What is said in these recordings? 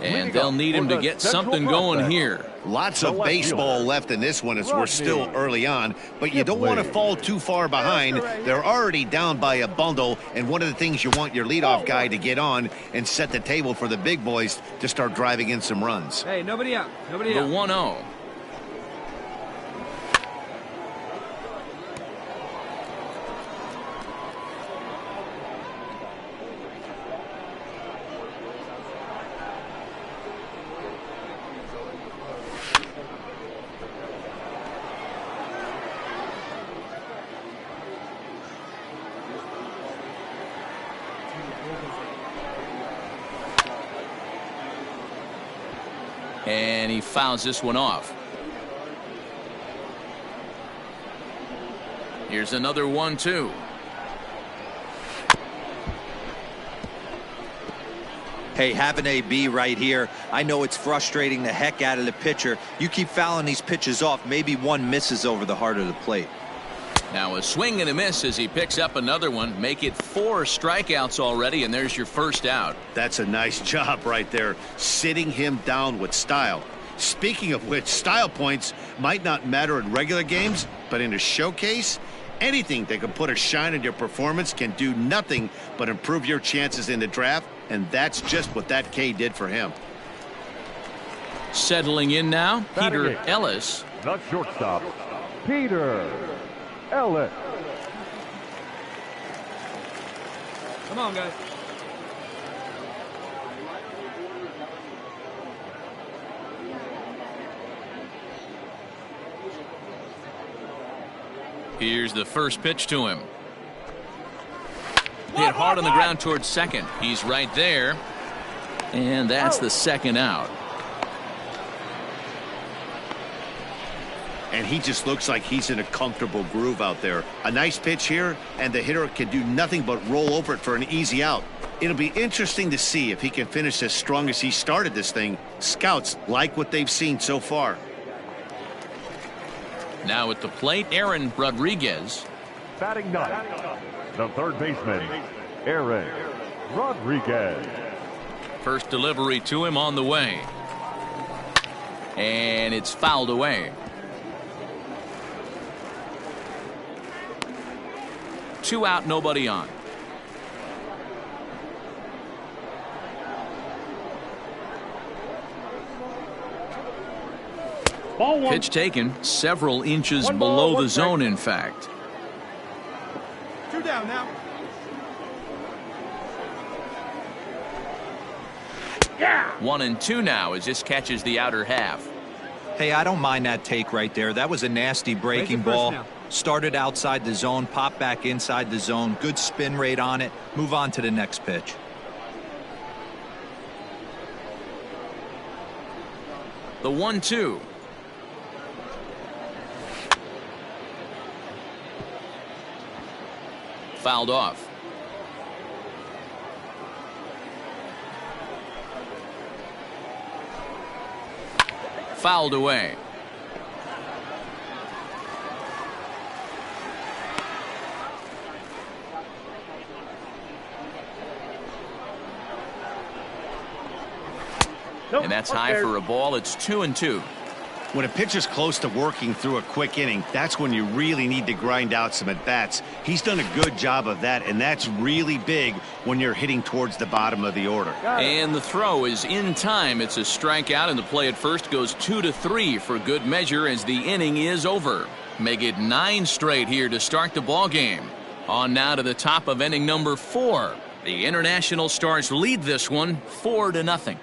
And they'll need him to get something going here. Lots of baseball left in this one as we're still early on, but you don't want to fall too far behind. They're already down by a bundle, and one of the things you want your leadoff guy to get on and set the table for the big boys to start driving in some runs. Hey, nobody out. Nobody out. The 1-0. And he fouls this one off. Here's another 1-2. Hey, have an AB right here. I know it's frustrating the heck out of the pitcher. You keep fouling these pitches off, maybe one misses over the heart of the plate. Now a swing and a miss as he picks up another one. Make it 4 strikeouts already, and there's your first out. That's a nice job right there, sitting him down with style. Speaking of which, style points might not matter in regular games, but in a showcase, anything that can put a shine on your performance can do nothing but improve your chances in the draft, and that's just what that K did for him. Settling in now, Peter Ellis. The shortstop, Peter Ellis. Come on, guys. Here's the first pitch to him. Hit hard on the ground towards second. He's right there. And that's the second out. And he just looks like he's in a comfortable groove out there. A nice pitch here, and the hitter can do nothing but roll over it for an easy out. It'll be interesting to see if he can finish as strong as he started this thing. Scouts like what they've seen so far. Now at the plate, Aaron Rodriguez. Batting ninth, the third baseman, Aaron Rodriguez. First delivery to him on the way. And it's fouled away. 2 out, nobody on. Pitch taken several inches below the zone, in fact. 2 down now. Yeah. 1-2 now as this catches the outer half. Hey, I don't mind that take right there. That was a nasty breaking ball. Started outside the zone, popped back inside the zone. Good spin rate on it. Move on to the next pitch. The 1-2. Fouled off. Fouled away. And that's high for a ball. It's 2-2. When a pitcher's close to working through a quick inning, that's when you really need to grind out some at-bats. He's done a good job of that, and that's really big when you're hitting towards the bottom of the order. And the throw is in time. It's a strikeout, and the play at first goes 2-3 for good measure as the inning is over. Make it 9 straight here to start the ball game. On now to the top of inning number 4. The International Stars lead this one 4-0.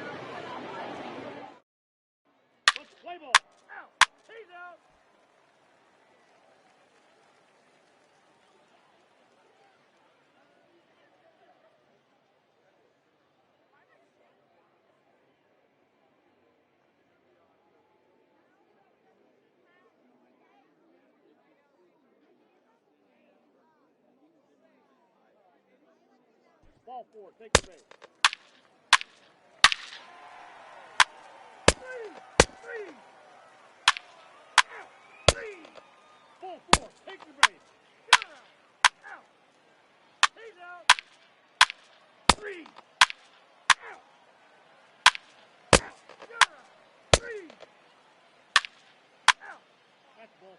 Ball 4, take the base. 3. Out. 3. Ball 4, take the base. Out. He's out. 3.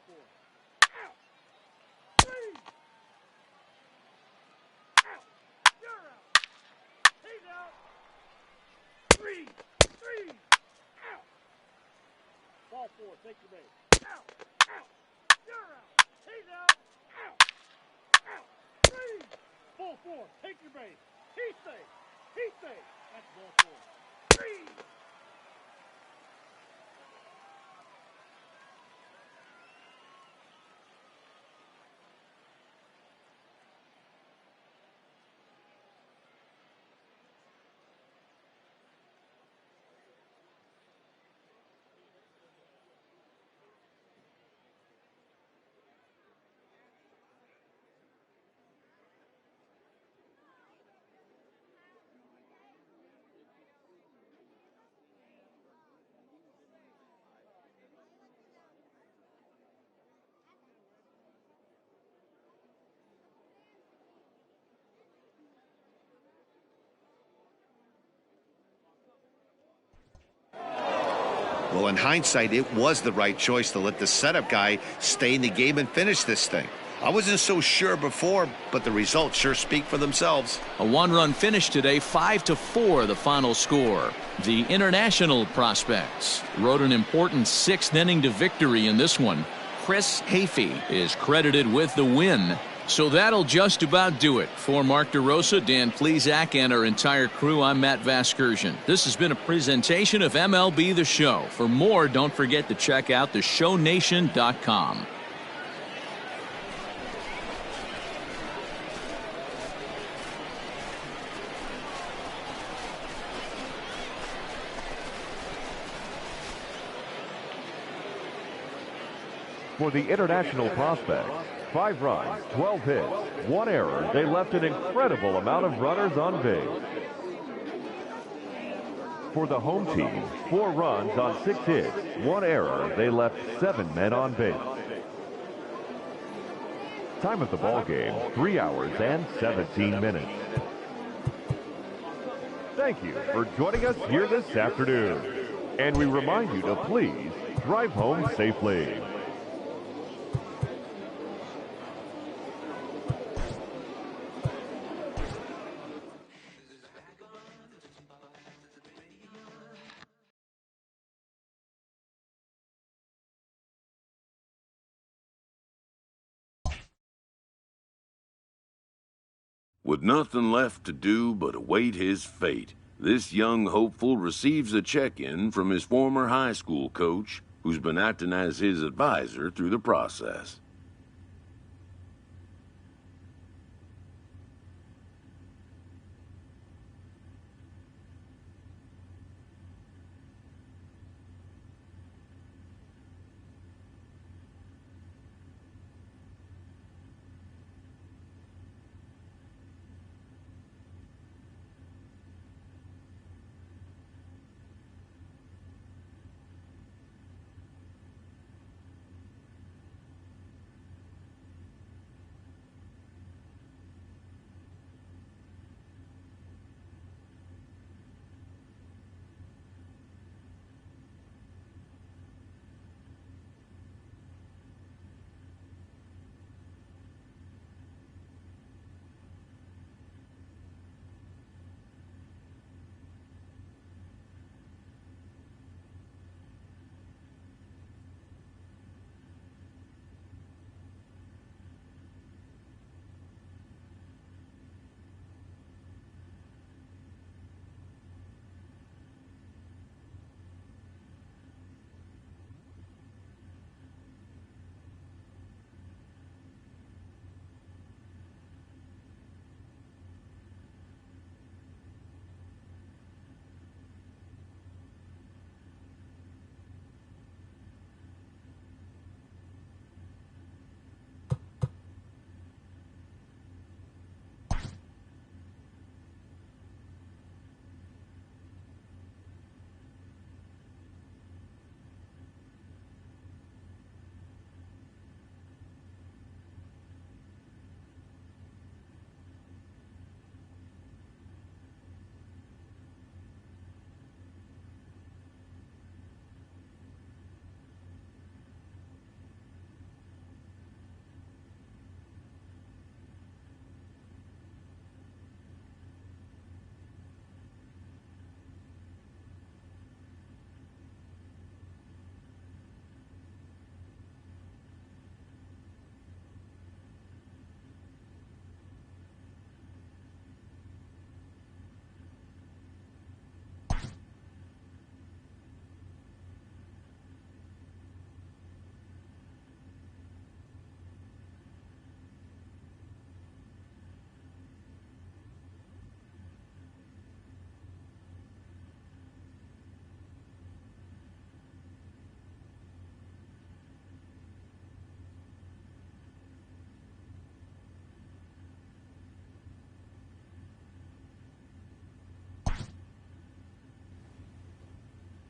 4. Out. 3. Out. You're out. He's out. 3. 3. Out. Ball 4. Take your base. Out. Out. You're out. He's out. Out. Out. 3. Ball 4. Take your base. He's safe. He's safe. That's ball 4. 3. Well, in hindsight, it was the right choice to let the setup guy stay in the game and finish this thing. I wasn't so sure before, but the results sure speak for themselves. A one-run finish today, 5-4 the final score. The international prospects rode an important 6th inning to victory in this one. Chris Hafey is credited with the win. So that'll just about do it. For Mark DeRosa, Dan Plesac, and our entire crew, I'm Matt Vasgersian. This has been a presentation of MLB The Show. For more, don't forget to check out theshownation.com. For the international prospects, 5 runs, 12 hits, 1 error. They left an incredible amount of runners on base. For the home team, 4 runs on 6 hits, 1 error. They left 7 men on base. Time of the ball game, 3 hours and 17 minutes. Thank you for joining us here this afternoon. And we remind you to please drive home safely. With nothing left to do but await his fate, this young hopeful receives a check-in from his former high school coach, who's been acting as his advisor through the process.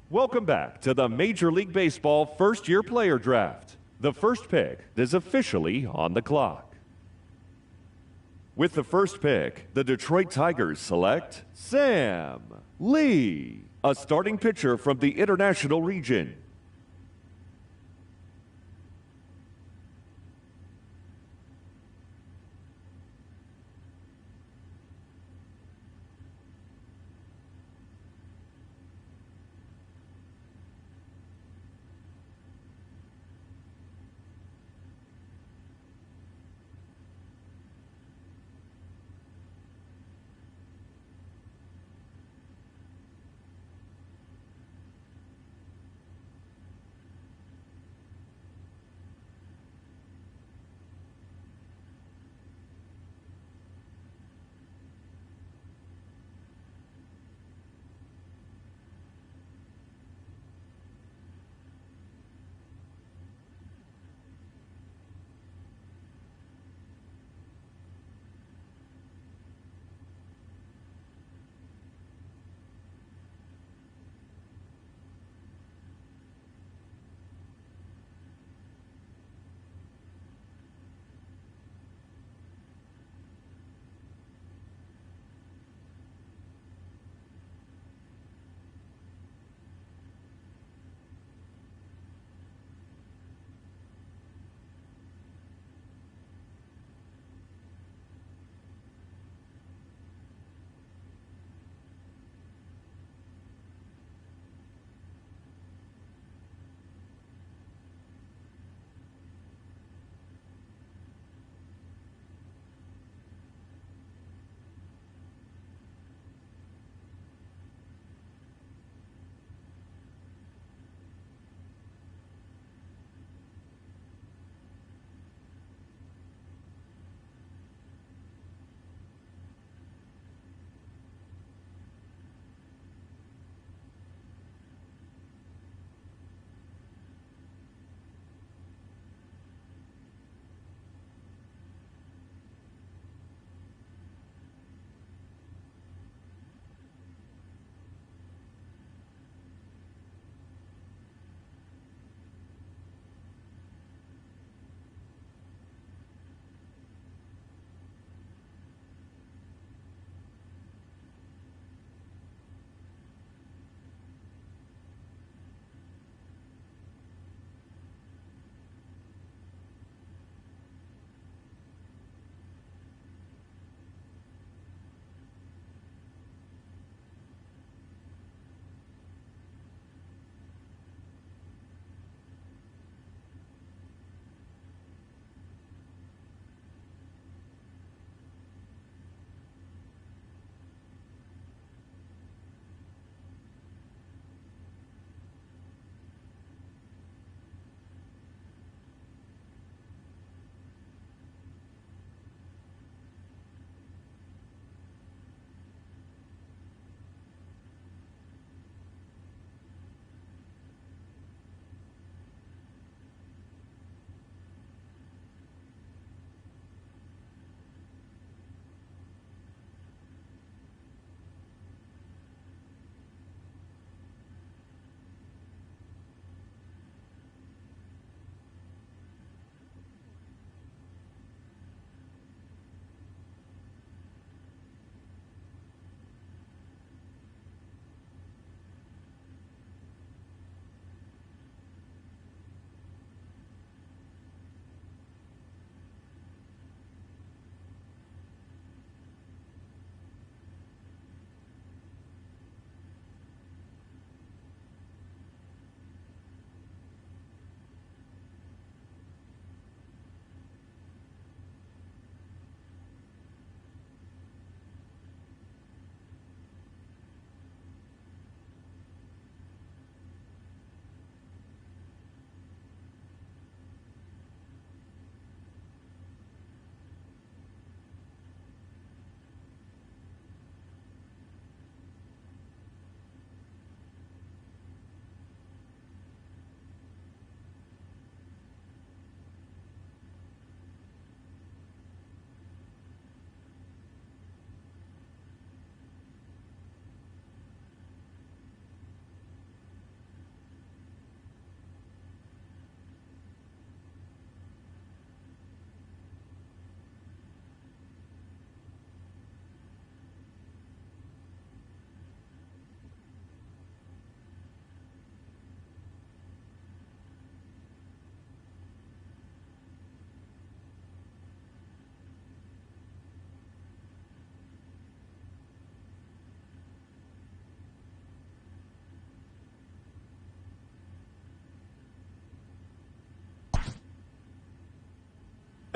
Welcome back to the Major League Baseball first-year player draft. The first pick is officially on the clock. With the first pick, the Detroit Tigers select Sam Lee, a starting pitcher from the International region.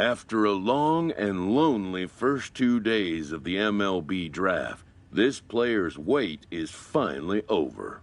After a long and lonely first 2 days of the MLB draft, this player's wait is finally over.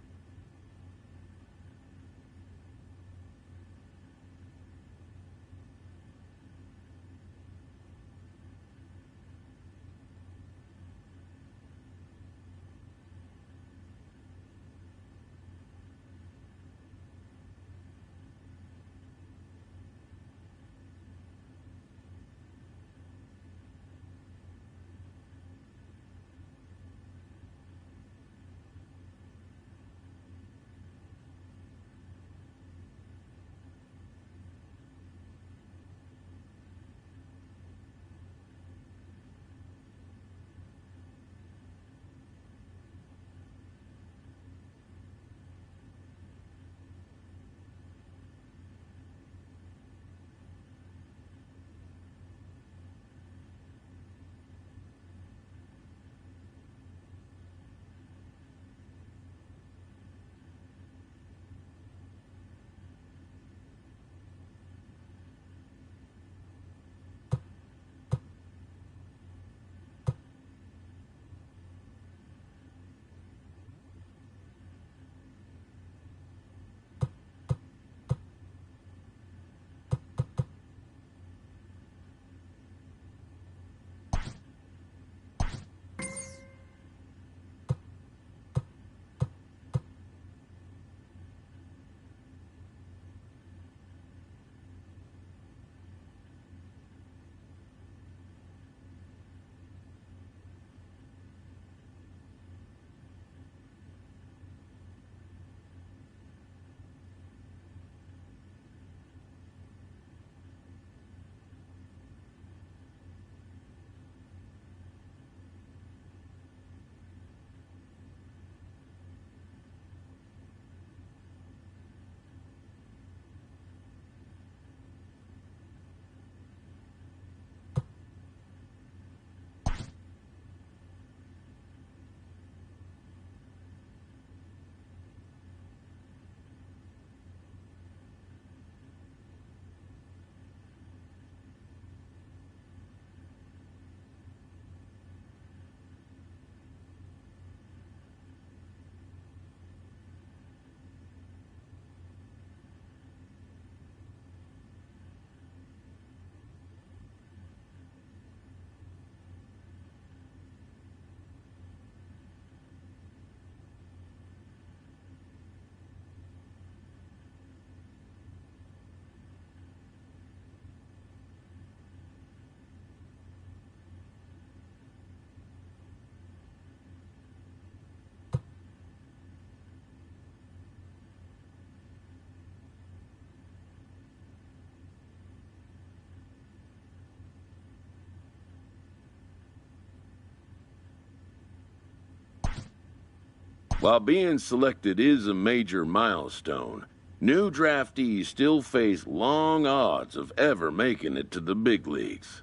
While being selected is a major milestone, new draftees still face long odds of ever making it to the big leagues.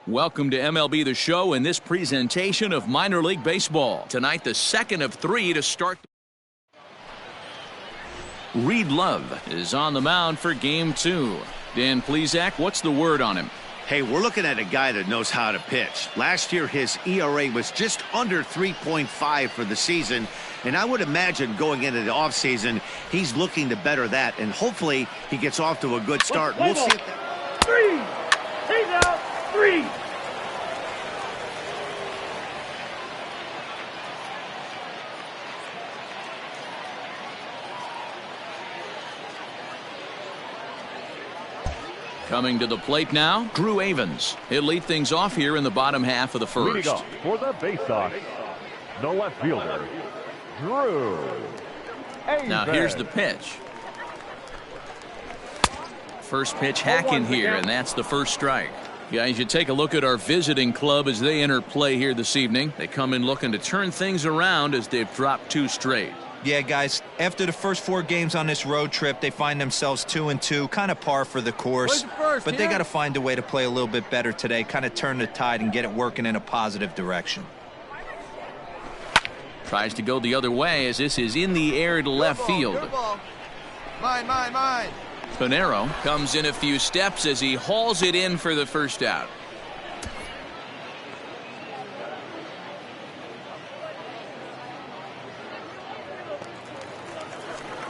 Welcome to MLB The Show in this presentation of minor league baseball. Tonight, the second of 3 to start. Reed Love is on the mound for game 2. Dan Plesac, what's the word on him? Hey, we're looking at a guy that knows how to pitch. Last year, his ERA was just under 3.5 for the season, and I would imagine going into the offseason, he's looking to better that, and hopefully he gets off to a good start. We'll see if that... 3. He's out. 3. Coming to the plate now, Drew Avens. He'll lead things off here in the bottom half of the first. Leading off for the Bay Sox, the left fielder, Drew Avens. Now here's the pitch. First pitch hacking here, and that's the first strike. Guys, you take a look at our visiting club as they enter play here this evening. They come in looking to turn things around as they've dropped 2 straight. Yeah, guys, after the first 4 games on this road trip, they find themselves 2-2, kind of par for the course. But they got to find a way to play a little bit better today, kind of turn the tide and get it working in a positive direction. Tries to go the other way as this is in the air to left field. Mine. Pinero comes in a few steps as he hauls it in for the first out.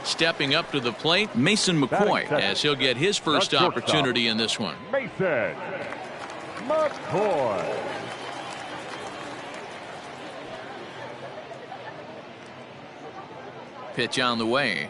Stepping up to the plate, Mason McCoy, as he'll get his first opportunity in this one. Mason McCoy. Pitch on the way.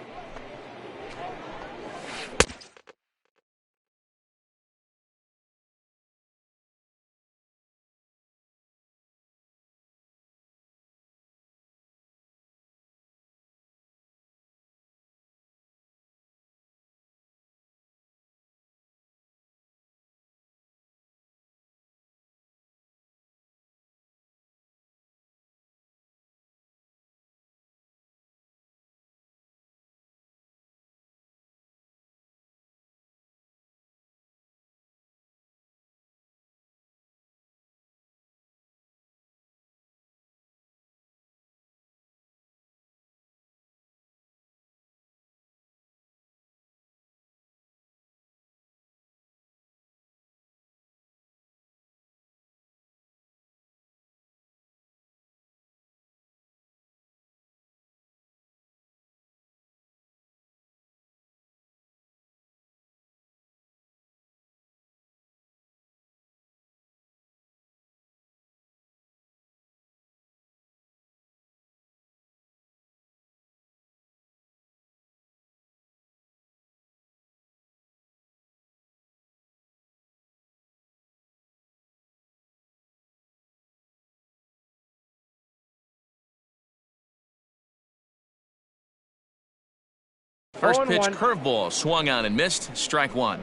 First pitch curveball swung on and missed. Strike 1.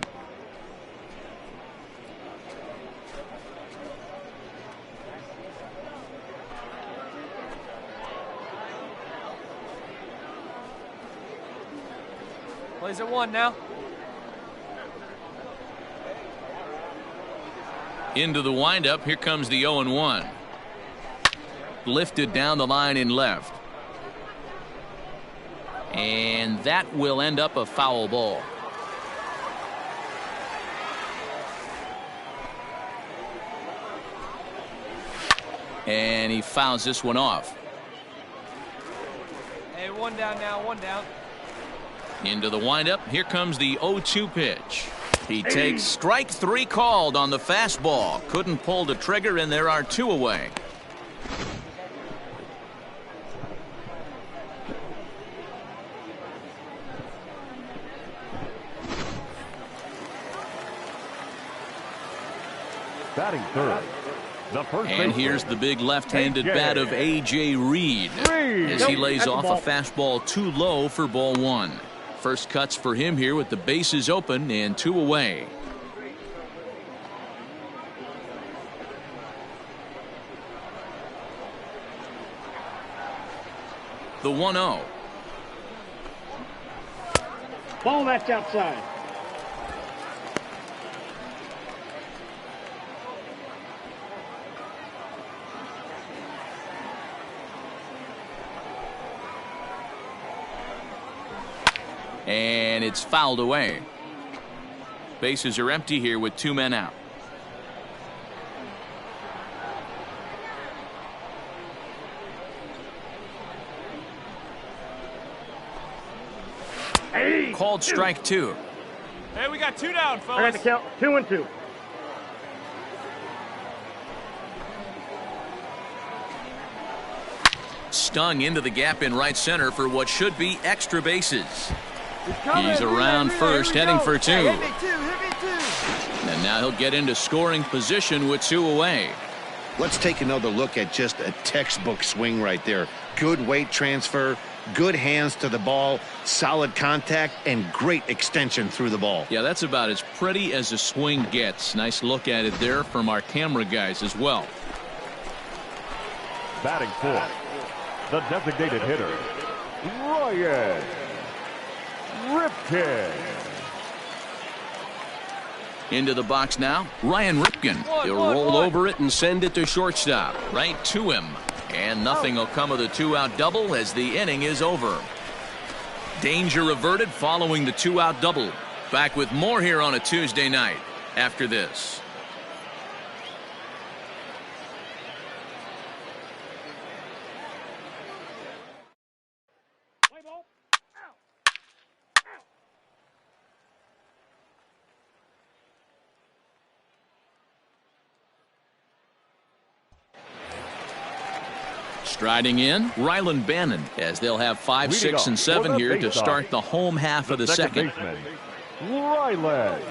Plays at 1 now. Into the windup. Here comes the 0-1. Lifted down the line in left. And that will end up a foul ball. And he fouls this one off. Hey, 1 down now, 1 down. Into the windup. Here comes the 0-2 pitch. He takes strike 3 called on the fastball. Couldn't pull the trigger, and there are 2 away. Batting third, the first and baseman, here's the big left-handed bat of A.J. Reed as he lays off a fastball too low for ball 1. First cuts for him here with the bases open and 2 away. The 1-0. Ball, that's outside. And it's fouled away. Bases are empty here with 2 men out. Called strike 2. Hey, we got 2 down, fellas. I got the count. 2-2. Stung into the gap in right center for what should be extra bases. He's around first, heading for 2. Hit me two. And now he'll get into scoring position with 2 away. Let's take another look at just a textbook swing right there. Good weight transfer, good hands to the ball, solid contact, and great extension through the ball. Yeah, that's about as pretty as a swing gets. Nice look at it there from our camera guys as well. Batting fourth, the designated hitter, Ryan Ripken. Into the box now, Ryan Ripken. He'll roll over it and send it to shortstop, right to him. And nothing will come of the 2-out double as the inning is over. Danger averted following the 2-out double. Back with more here on a Tuesday night after this. Striding in, Ryland Bannon, as they'll have 5, 6, and 7 here to start the home half of the second. Ryland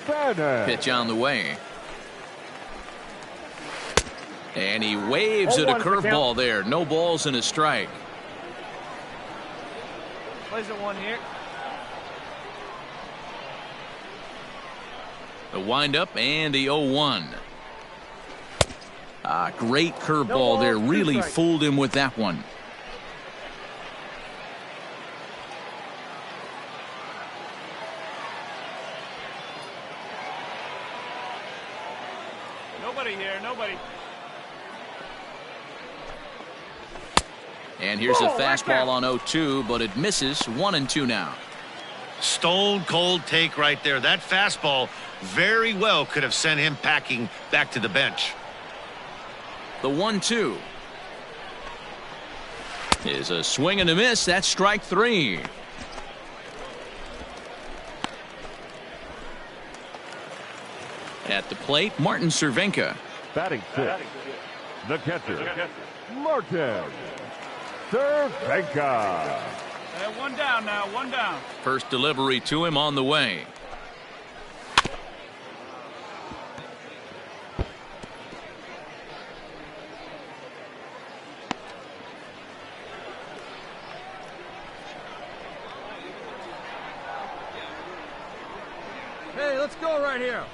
Bannon. Pitch on the way. And he waves at a curveball there. No balls and a strike. Plays at 1 here. The windup and the 0-1. Great curveball there. Really fooled him with that one. Nobody here. Nobody. And here's a fastball on 0-2, but it misses. 1-2 now. Stone cold take right there. That fastball very well could have sent him packing back to the bench. The 1-2 is a swing and a miss. That's strike 3. At the plate, Martin Cervenka. Batting fifth, the catcher, Martin Cervenka. 1 down now. 1 down. First delivery to him on the way. Hey, let's go right here.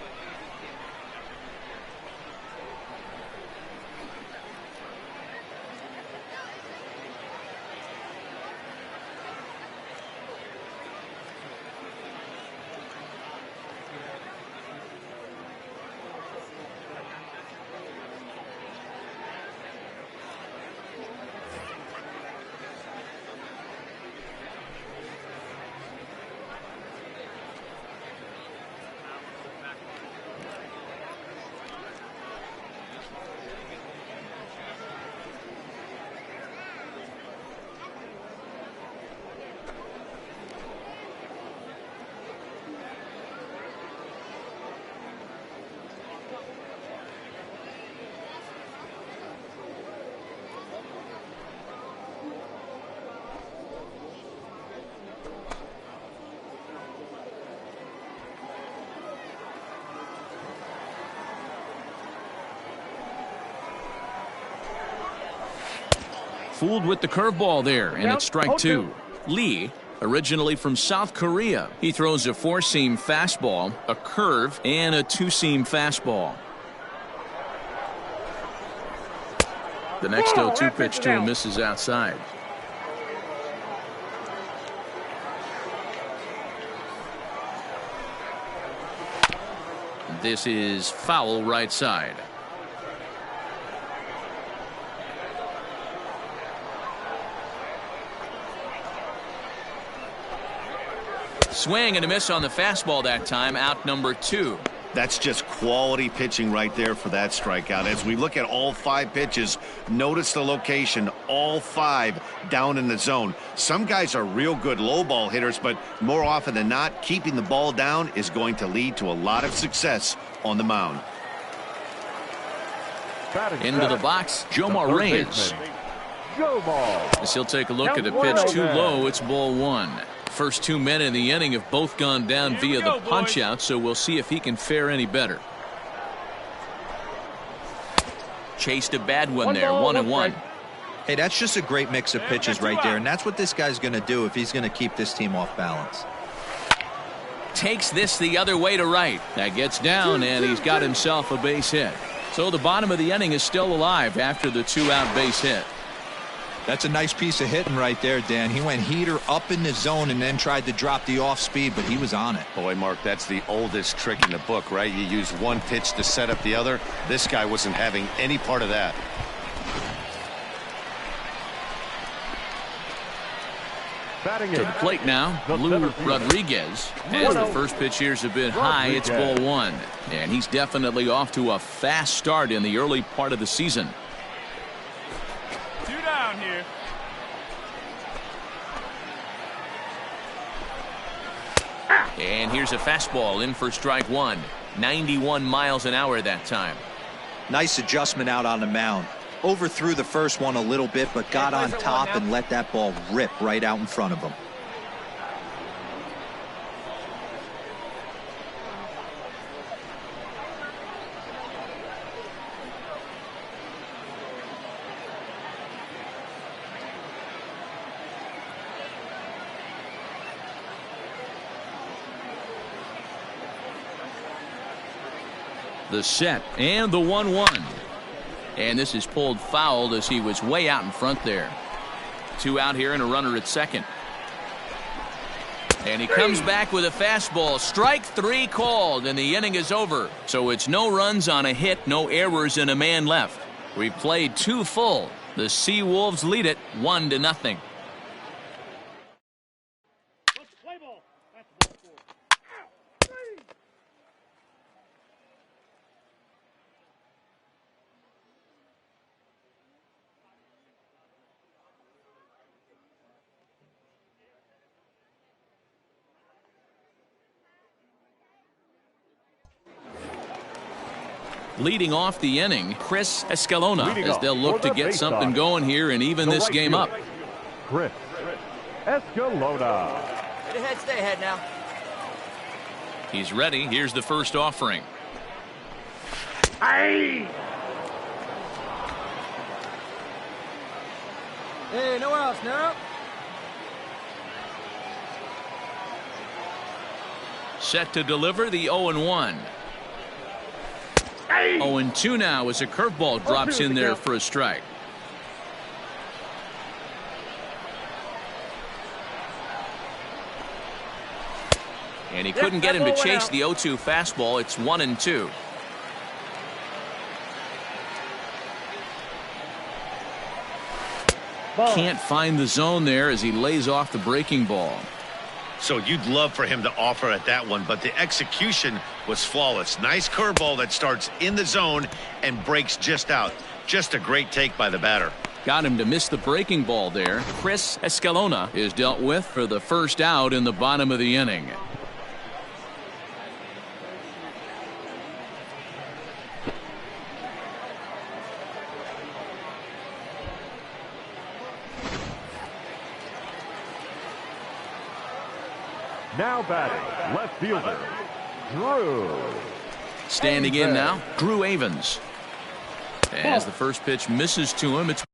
Fooled with the curveball there, and it's strike 2. Lee, originally from South Korea. He throws a 4-seam fastball, a curve, and a 2-seam fastball. The next 0-2 pitch to him misses outside. This is foul right side. swing and a miss on the fastball that time. Out number 2. That's just quality pitching right there for that strikeout. As we look at all 5 pitches, notice the location, all 5 down in the zone. Some guys are real good low ball hitters, but more often than not, keeping the ball down is going to lead to a lot of success on the mound. Into the box, Jomar Reyes. As he'll take a look at the pitch too low, it's ball 1. First 2 men in the inning have both gone down via the punch out, so we'll see if he can fare any better. Chased a bad one there, 1-1. Hey, that's just a great mix of pitches right there, and that's what this guy's going to do if he's going to keep this team off balance. Takes this the other way to right. That gets down, and he's got himself a base hit. So the bottom of the inning is still alive after the 2-out base hit. That's a nice piece of hitting right there, Dan. He went heater up in the zone and then tried to drop the off speed, but he was on it. Boy, Mark, that's the oldest trick in the book, right? You use one pitch to set up the other. This guy wasn't having any part of that. To the plate now, Lou Rodriguez. As the first pitch here's a bit high, it's ball 1. And he's definitely off to a fast start in the early part of the season. 2 down here. And here's a fastball in for strike 1. 91 miles an hour that time. Nice adjustment out on the mound. Overthrew the first one a little bit, but got on top and let that ball rip right out in front of him. The set and the 1-1. And this is pulled foul as he was way out in front there. 2 out here and a runner at second. And he comes back with a fastball. Strike 3 called, and the inning is over. So it's no runs on a hit, no errors, and a man left. We've played 2 full. The Seawolves lead it 1-0. Leading off the inning, Chris Escalona, as they'll look to get something going here and even this game up. Chris Escalona. Stay ahead now. He's ready. Here's the first offering. Hey, nowhere else, no. Set to deliver the 0-1. 0-2 now as a curveball drops in there for a strike. And he couldn't get him to chase the 0-2 fastball. It's 1-2. Can't find the zone there as he lays off the breaking ball. So you'd love for him to offer at that one, but the execution was flawless. Nice curveball that starts in the zone and breaks just out. Just a great take by the batter. Got him to miss the breaking ball there. Chris Escalona is dealt with for the first out in the bottom of the inning. Now batting, left fielder, Drew. Standing in now, Drew Avens. As the first pitch misses to him, it's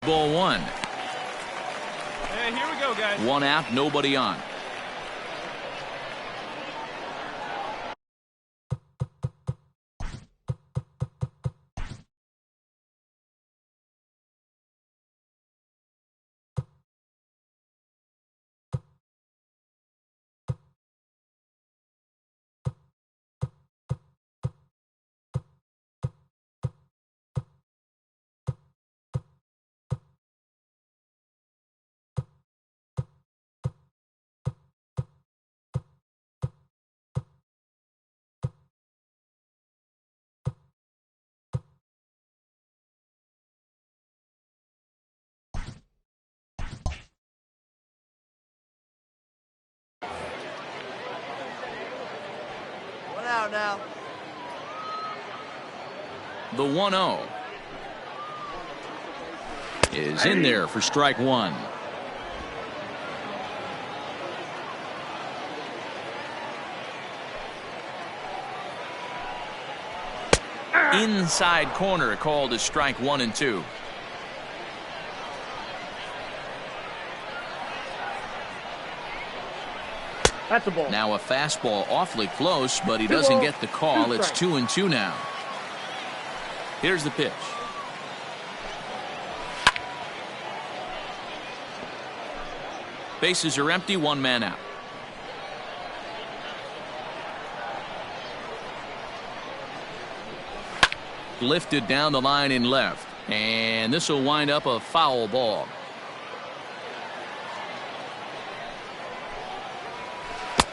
ball 1. Hey, here we go, guys. 1 out, nobody on. out now. The 1-0 is in there for strike one. Inside corner called as strike 1 and 2. That's a ball. Now a fastball awfully close, but he doesn't get the call. It's 2 and 2 now. Here's the pitch. Bases are empty, 1 man out. Lifted down the line in left, and this will wind up a foul ball.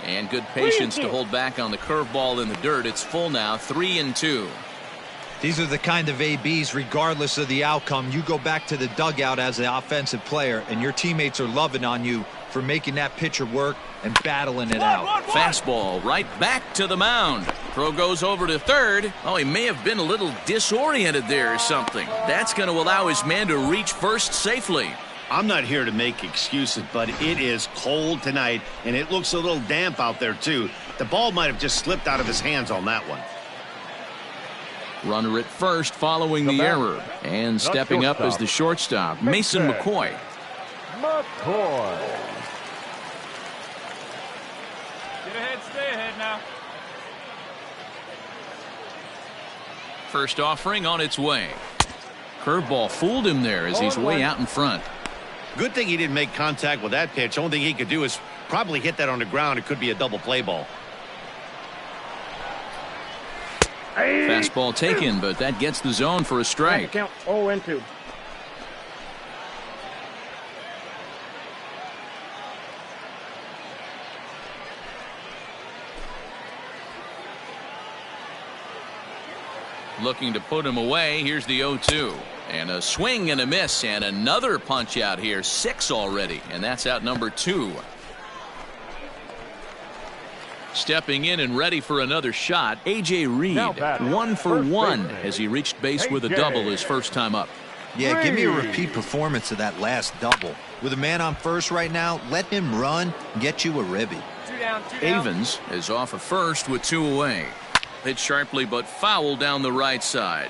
And good patience to hold back on the curveball in the dirt. It's full now, 3 and 2. These are the kind of ABs, regardless of the outcome, you go back to the dugout as an offensive player, and your teammates are loving on you for making that pitcher work and battling it out. Fastball right back to the mound. Throw goes over to third. Oh, he may have been a little disoriented there or something. That's going to allow his man to reach first safely. I'm not here to make excuses, but it is cold tonight, and it looks a little damp out there, too. The ball might have just slipped out of his hands on that one. Runner at first following the error. And stepping up as the shortstop, Mason McCoy. Get ahead, stay ahead now. First offering on its way. Curveball fooled him there as he's way out in front. Good thing he didn't make contact with that pitch. Only thing he could do is probably hit that on the ground. It could be a double play ball. Fastball taken, but that gets the zone for a strike. Count 0 and 2. Looking to put him away. Here's the 0-2. And a swing and a miss, and another punch out here. 6 already, and that's out number 2. Stepping in and ready for another shot, A.J. Reed, 1 for 1 as he reached base with a double his first time up. Yeah, give me a repeat performance of that last double. With a man on first right now, let him run and get you a ribby. 2 down, 2 down. Avens is off of first with 2 away. Hit sharply but foul down the right side.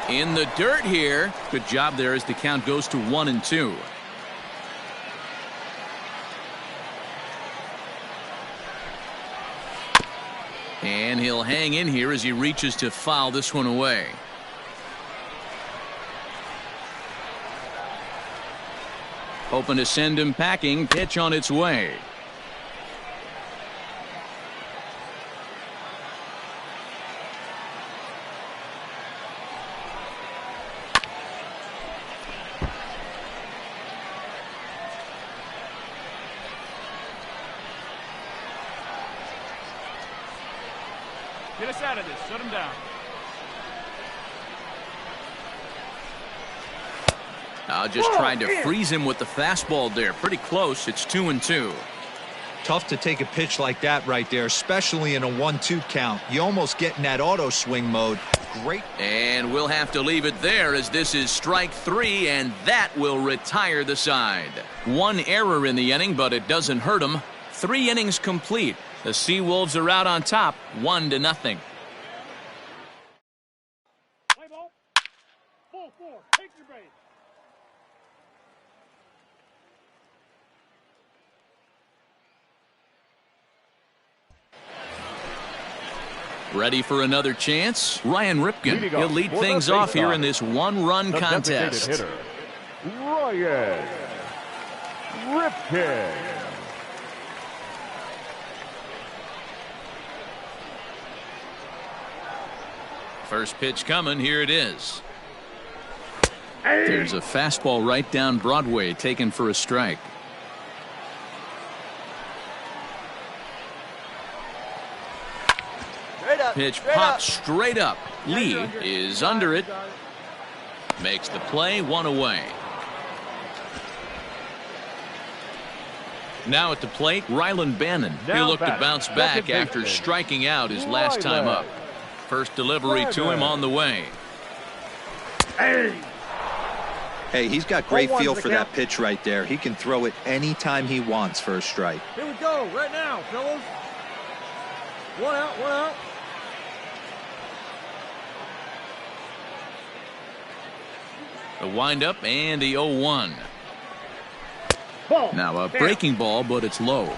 In the dirt here. Good job there as the count goes to 1 and 2. And he'll hang in here as he reaches to foul this one away. Hoping to send him packing. Pitch on its way. Get us out of this. Shut him down. Just trying to freeze him with the fastball there. Pretty close. It's 2 and 2. Tough to take a pitch like that right there, especially in a 1-2 count. You almost get in that auto swing mode. Great. And we'll have to leave it there as this is strike 3, and that will retire the side. 1 error in the inning, but it doesn't hurt him. 3 innings complete. The Seawolves are out on top, 1-0. Play ball. 4-4. Take your base. Ready for another chance? Ryan Ripken. He'll lead things off here in this 1-run contest. Hitter, Ryan Ripken. First pitch coming. Here it is. There's a fastball right down Broadway taken for a strike. Pitch popped straight up. Lee is under it. Makes the play, 1 away. Now at the plate, Rylan Bannon. He'll look to bounce back after striking out his last time up. First delivery to him on the way. Hey, he's got great feel for that pitch right there. He can throw it anytime he wants for a strike. Here we go, right now, fellas. One out, one out. The windup and the 0-1. Now a breaking ball, but it's low.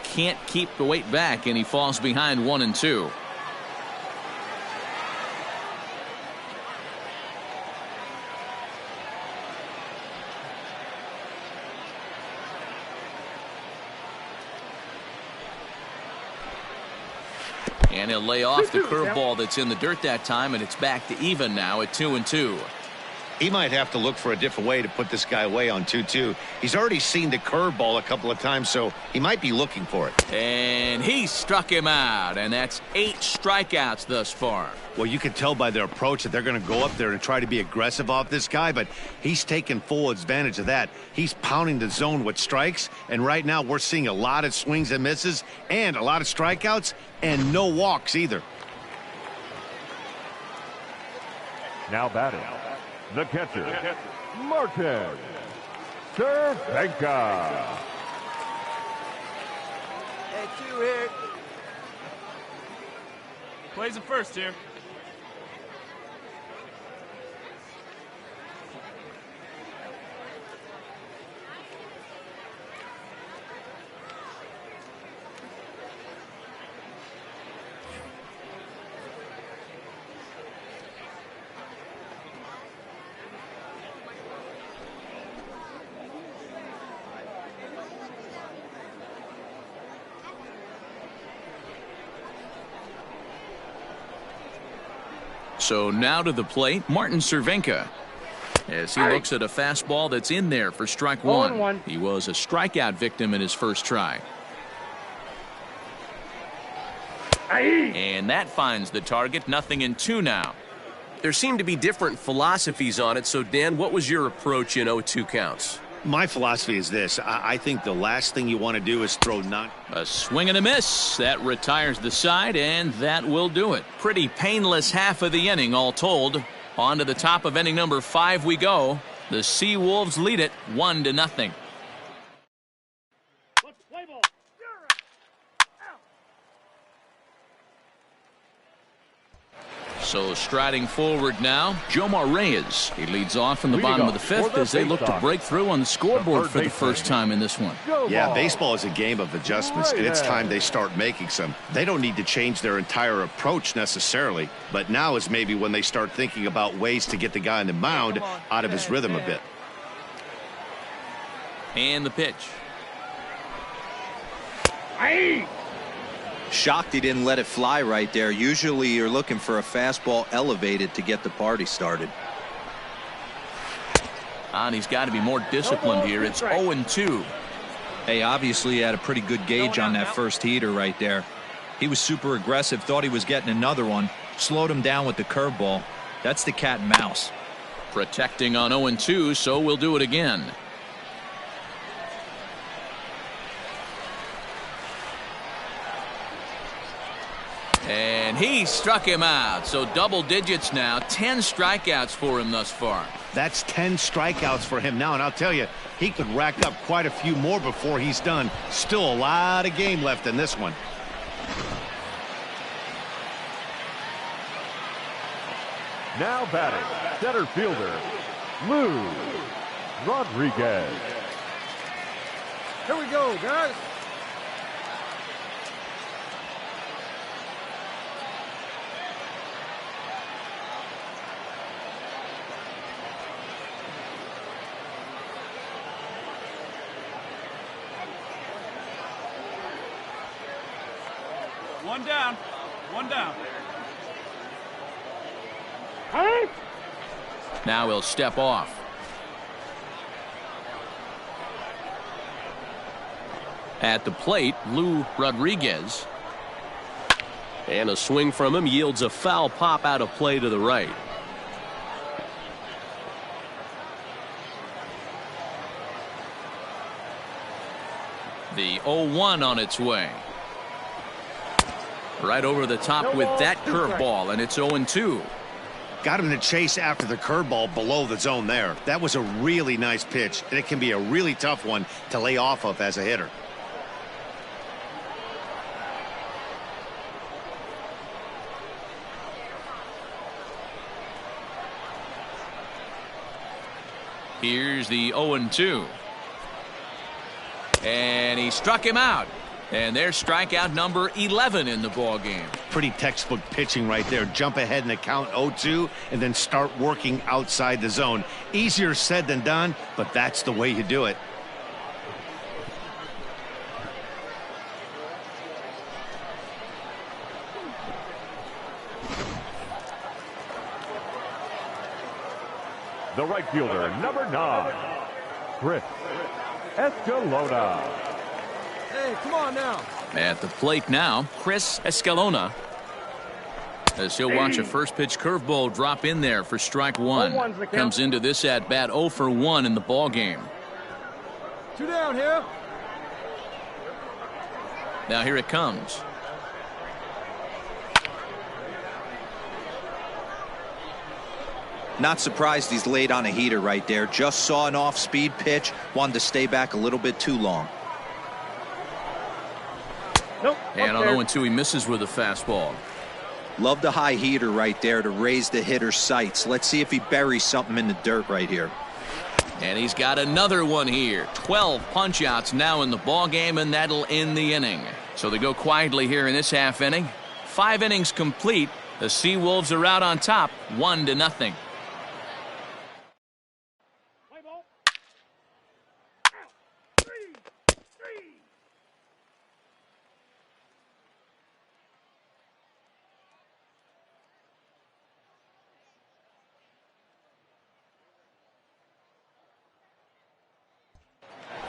Can't keep the weight back, and he falls behind 1-2. And he'll lay off the curveball that's in the dirt that time, and it's back to even now at 2-2. He might have to look for a different way to put this guy away on 2-2. He's already seen the curveball a couple of times, so he might be looking for it. And he struck him out, and that's 8 strikeouts thus far. Well, you can tell by their approach that they're going to go up there and try to be aggressive off this guy, but he's taking full advantage of that. He's pounding the zone with strikes, and right now we're seeing a lot of swings and misses and a lot of strikeouts and no walks either. Now batting, the catcher, Martin Cervenka. Hey, 2 here. Plays it first here. So now to the plate, Martin Cervenka. As he looks at a fastball that's in there for strike one. He was a strikeout victim in his first try. And that finds the target, 0-2 now. There seem to be different philosophies on it, so Dan, what was your approach in 0-2 counts? My philosophy is this. I think the last thing you want to do is throw a swing and a miss. That retires the side, and that will do it. Pretty painless half of the inning, all told. On to the top of inning number 5 we go. The Seawolves lead it 1-0. So striding forward now, Jomar Reyes. He leads off in the bottom of the 5th as they look to break through on the scoreboard for the first time in this one. Yeah, baseball is a game of adjustments, and it's time they start making some. They don't need to change their entire approach necessarily, but now is maybe when they start thinking about ways to get the guy on the mound out of his rhythm a bit. And the pitch. Shocked he didn't let it fly right there. Usually you're looking for a fastball elevated to get the party started. And he's got to be more disciplined here. It's 0-2. Hey, obviously he had a pretty good gauge on that first heater right there. He was super aggressive, thought he was getting another one, slowed him down with the curveball. That's the cat and mouse. Protecting on 0-2, so we'll do it again. And he struck him out. So double digits now. 10 strikeouts for him thus far. That's 10 strikeouts for him now. And I'll tell you, he could rack up quite a few more before he's done. Still a lot of game left in this one. Now batting, center fielder, Lou Rodriguez. Here we go, guys. One down. One down. Now he'll step off. At the plate, Lou Rodriguez. And a swing from him yields a foul pop out of play to the right. The 0-1 on its way. Right over the top with that curveball, and it's 0-2. Got him to chase after the curveball below the zone there. That was a really nice pitch, and it can be a really tough one to lay off of as a hitter. Here's the 0-2. And he struck him out. And there's strikeout number 11 in the ball game. Pretty textbook pitching right there. Jump ahead in the count 0-2 and then start working outside the zone. Easier said than done, but that's the way you do it. The right fielder, number 9, Chris Escalona. Hey, come on now. At the plate now, Chris Escalona. As he'll watch a first pitch curveball drop in there for strike one. Comes into this at bat 0 for 1 in the ball game. 2 down here. Now here it comes. Not surprised he's laid on a heater right there. Just saw an off-speed pitch. Wanted to stay back a little bit too long. Nope. And on 0-2, he misses with a fastball. Love the high heater right there to raise the hitter's sights. Let's see if he buries something in the dirt right here. And he's got another one here. 12 punch-outs now in the ball game, and that'll end the inning. So they go quietly here in this half inning. 5 innings complete. The Seawolves are out on top, 1-0.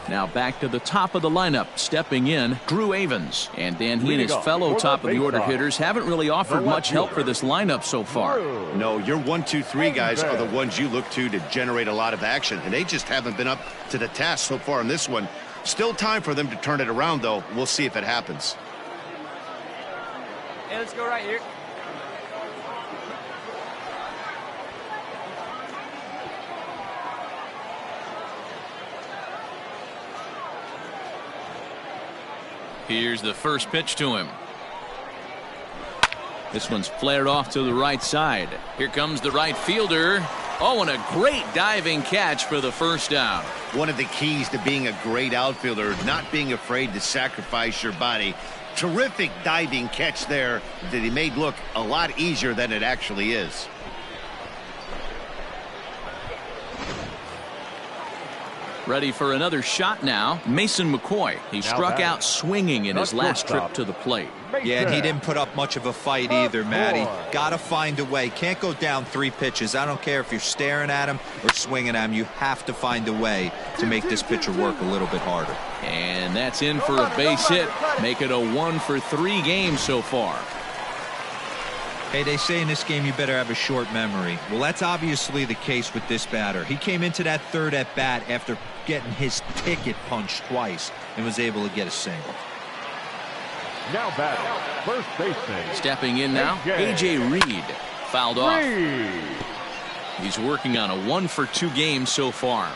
Now back to the top of the lineup. Stepping in, Drew Avens. And Dan, he and his fellow top-of-the-order hitters haven't really offered much help for this lineup so far. No, your 1, 2, 3 guys are the ones you look to generate a lot of action, and they just haven't been up to the task so far in this one. Still time for them to turn it around, though. We'll see if it happens. Hey, let's go right here. Here's the first pitch to him. This one's flared off to the right side. Here comes the right fielder. Oh, and a great diving catch for the first down. One of the keys to being a great outfielder, not being afraid to sacrifice your body. Terrific diving catch there that he made look a lot easier than it actually is. Ready for another shot now. Mason McCoy. He struck out swinging in his last trip to the plate. Yeah, and he didn't put up much of a fight either, Matty. Gotta find a way. Can't go down 3 pitches. I don't care if you're staring at him or swinging at him. You have to find a way to make this pitcher work a little bit harder. And that's in for a base hit. Make it a 1 for 3 game so far. Hey, they say in this game you better have a short memory. Well, that's obviously the case with this batter. He came into that third at bat after getting his ticket punched twice and was able to get a single. Now batting, first baseman. Stepping in now, A.J. Reed. Fouled off. He's working on a 1 for 2 game so far.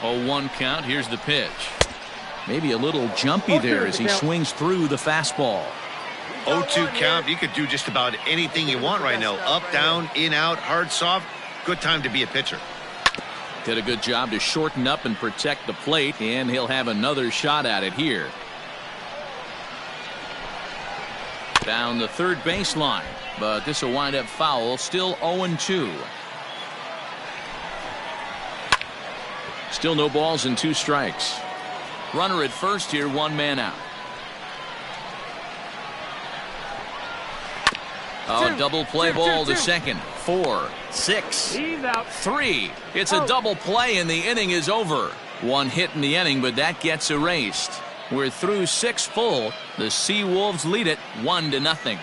Oh, 1 count. Here's the pitch. Maybe a little jumpy there as he swings through the fastball. 0-2 count. You could do just about anything you want right now. Up, down, in, out, hard, soft. Good time to be a pitcher. Did a good job to shorten up and protect the plate, and he'll have another shot at it here. Down the third baseline, but this will wind up foul. Still 0-2. Still no balls and 2 strikes. Runner at first here, 1 man out. A double play ball to second. 4, 6, 3. It's a double play and the inning is over. One hit in the inning, but that gets erased. We're through 6 full. The Seawolves lead it 1-0.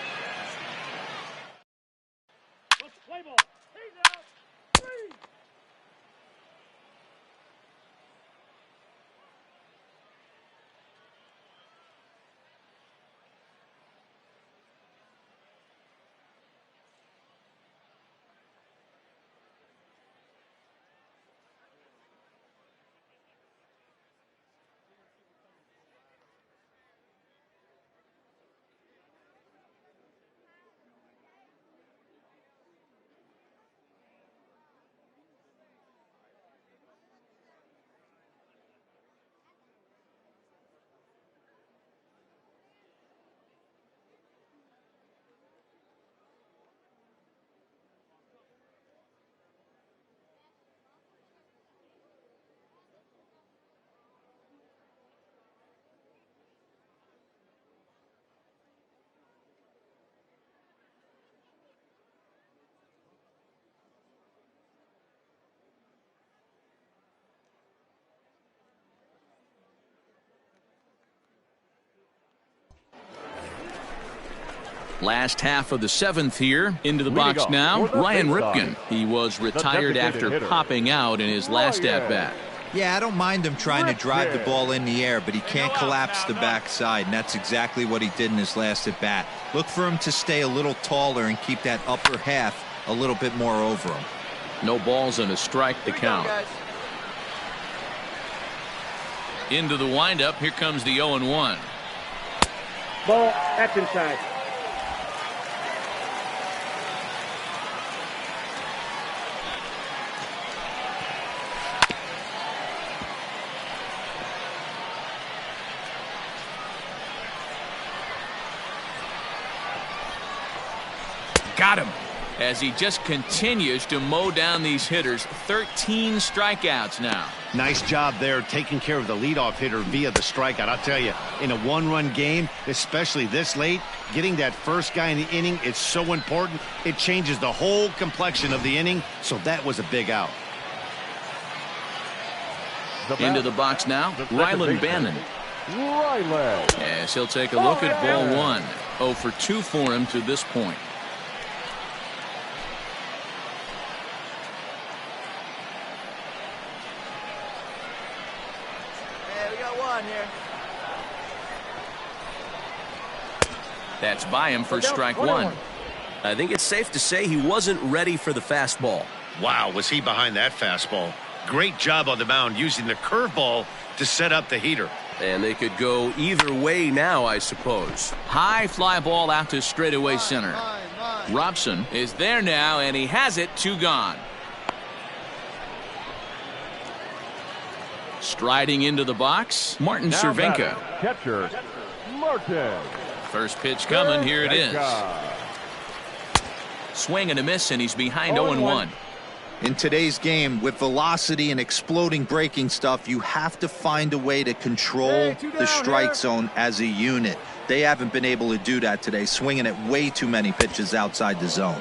Last half of the 7th here. Into the box now, Ryan Ripken. He was retired after popping out in his last at-bat. Yeah, I don't mind him trying to drive the ball in the air, but he can't collapse the backside, and that's exactly what he did in his last at-bat. Look for him to stay a little taller and keep that upper half a little bit more over him. No balls and a strike to count. Into the windup, here comes the 0-1. Ball, that's inside. Got him. As he just continues to mow down these hitters. 13 strikeouts now. Nice job there taking care of the leadoff hitter via the strikeout. I'll tell you, in a one-run game, especially this late, getting that first guy in the inning is so important. It changes the whole complexion of the inning, so that was a big out. Into the box now, Rylan Bannon. Yes, he'll take a look at ball 1. 0 for 2 for him to this point. Here. That's by him for strike 1. I think it's safe to say he wasn't ready for the fastball. Wow, was he behind that fastball. Great job on the mound using the curveball to set up the heater. And they could go either way now, I suppose. High fly ball out to straightaway center. Robson is there now, and he has it. 2 gone. Striding into the box, Martin Cervenka. Catcher, Martin. First pitch coming. Here it is. Swing and a miss, and he's behind 0-1. In today's game, with velocity and exploding breaking stuff, you have to find a way to control the strike zone as a unit. They haven't been able to do that today, swinging at way too many pitches outside the zone.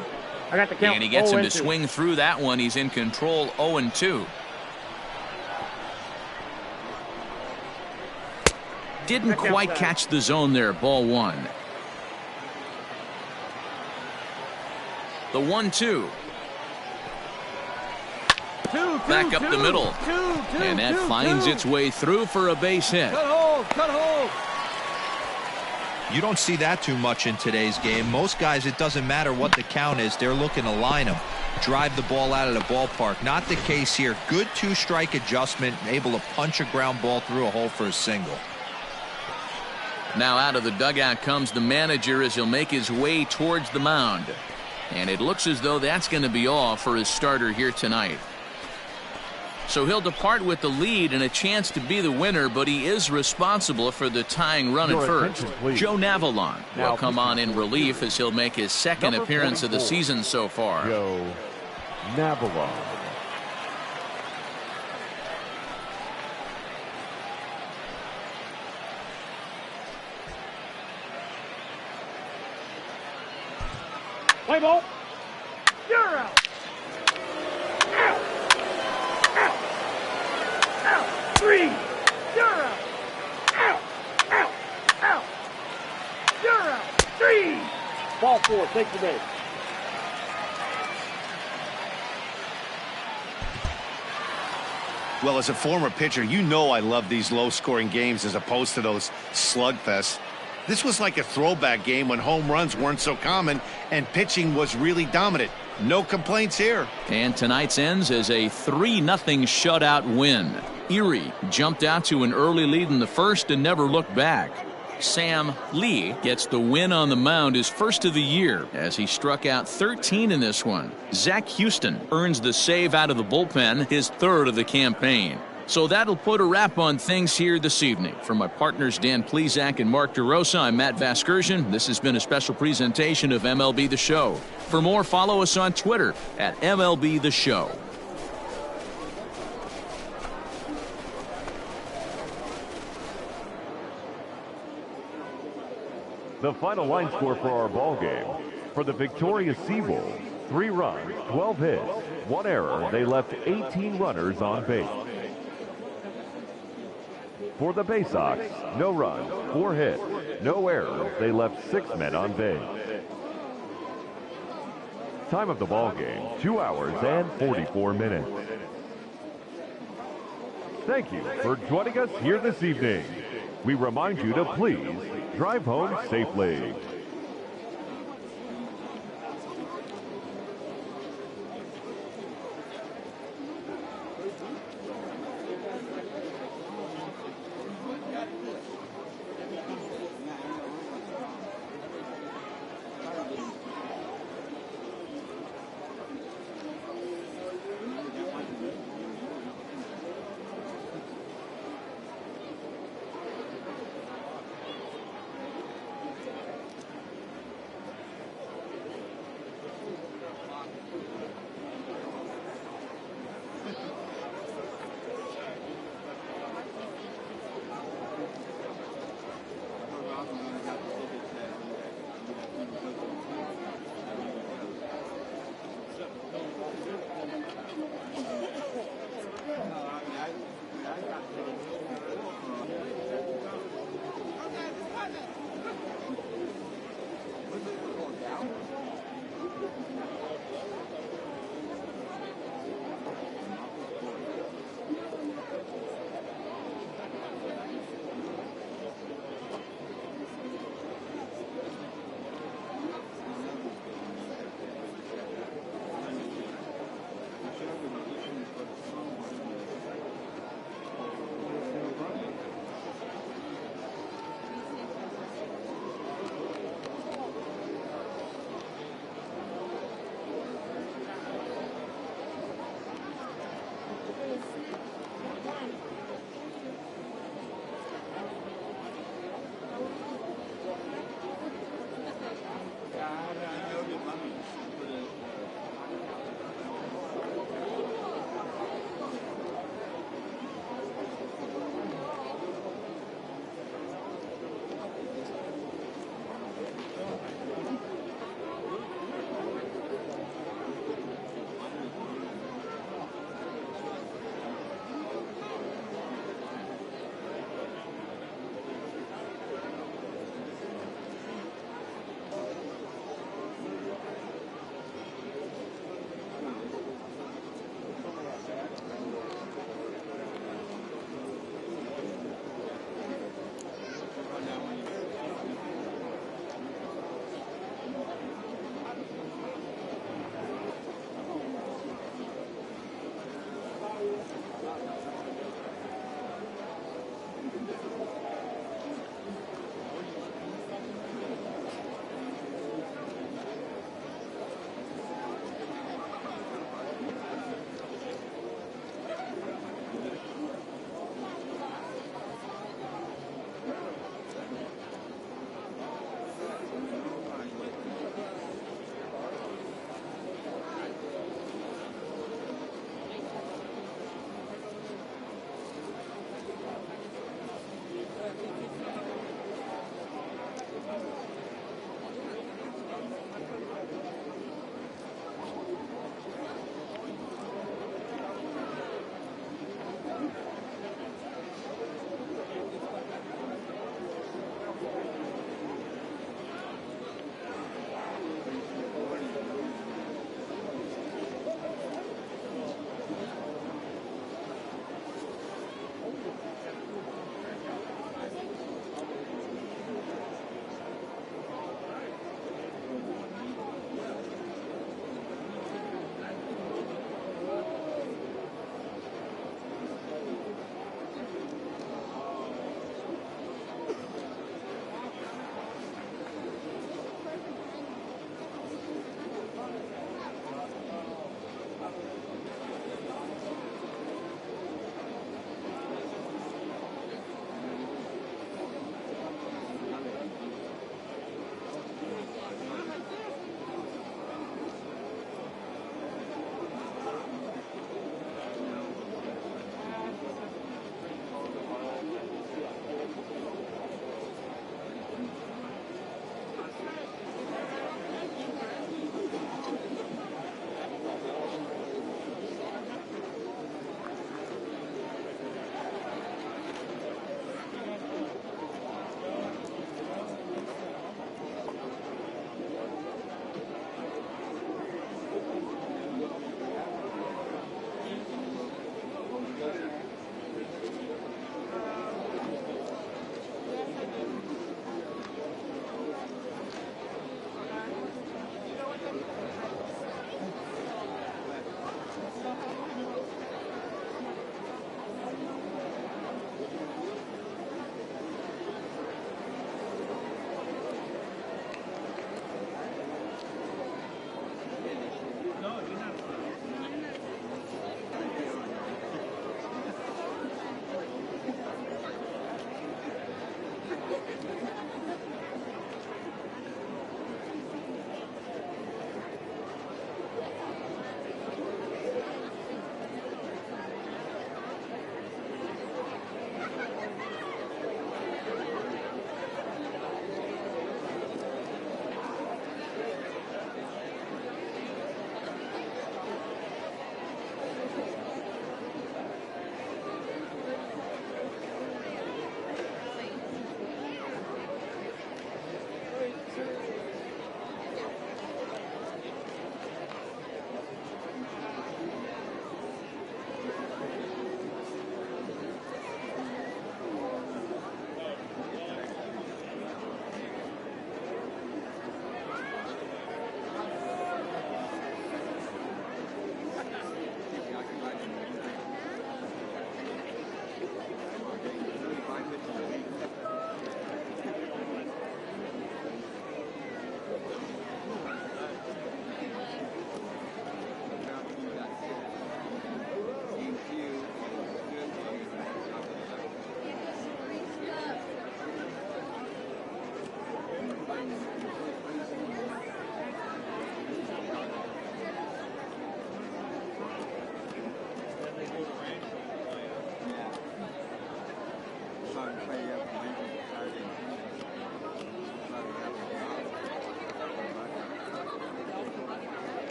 I got the count. And he gets him to swing through that one. He's in control. 0-2. Didn't quite catch the zone there. Ball 1. The 1-2. Back up the middle. And that finds its way through for a base hit. Cut hold. You don't see that too much in today's game. Most guys, it doesn't matter what the count is. They're looking to line them, drive the ball out of the ballpark. Not the case here. Good 2-strike adjustment, able to punch a ground ball through a hole for a single. Now out of the dugout comes the manager as he'll make his way towards the mound. And it looks as though that's going to be all for his starter here tonight. So he'll depart with the lead and a chance to be the winner, but he is responsible for the tying run at first. Joe Navalon will come on in relief as he'll make his second appearance of the season so far. Joe Navalon. Play ball. You're out. Out. Out. Out. 3. You're out. Out. Out. Out. You're out. 3. Ball 4. Take the base. Well, as a former pitcher, you know I love these low-scoring games as opposed to those slugfests. This was like a throwback game when home runs weren't so common and pitching was really dominant. No complaints here. And tonight's ends as a 3-0 shutout win. Erie jumped out to an early lead in the first and never looked back. Sam Lee gets the win on the mound, his first of the year, as he struck out 13 in this one. Zach Houston earns the save out of the bullpen, his third of the campaign. So that'll put a wrap on things here this evening. For my partners Dan Plesac and Mark DeRosa, I'm Matt Vasgersian. This has been a special presentation of MLB The Show. For more, follow us on Twitter at MLB The Show. The final line score for our ball game. For the victorious Seawolves, 3 runs, 12 hits, 1 error. They left 18 runners on base. For the Bay Sox, no runs, 4 hits, no errors. They left 6 men on base. Time of the ball game, 2 hours and 44 minutes. Thank you for joining us here this evening. We remind you to please drive home safely.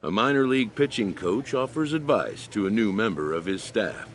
A minor league pitching coach offers advice to a new member of his staff.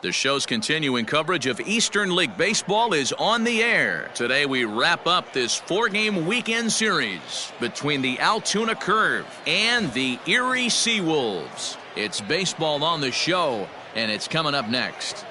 The show's continuing coverage of Eastern League Baseball is on the air. Today we wrap up this 4-game weekend series between the Altoona Curve and the Erie Seawolves. It's baseball on the show, and it's coming up next.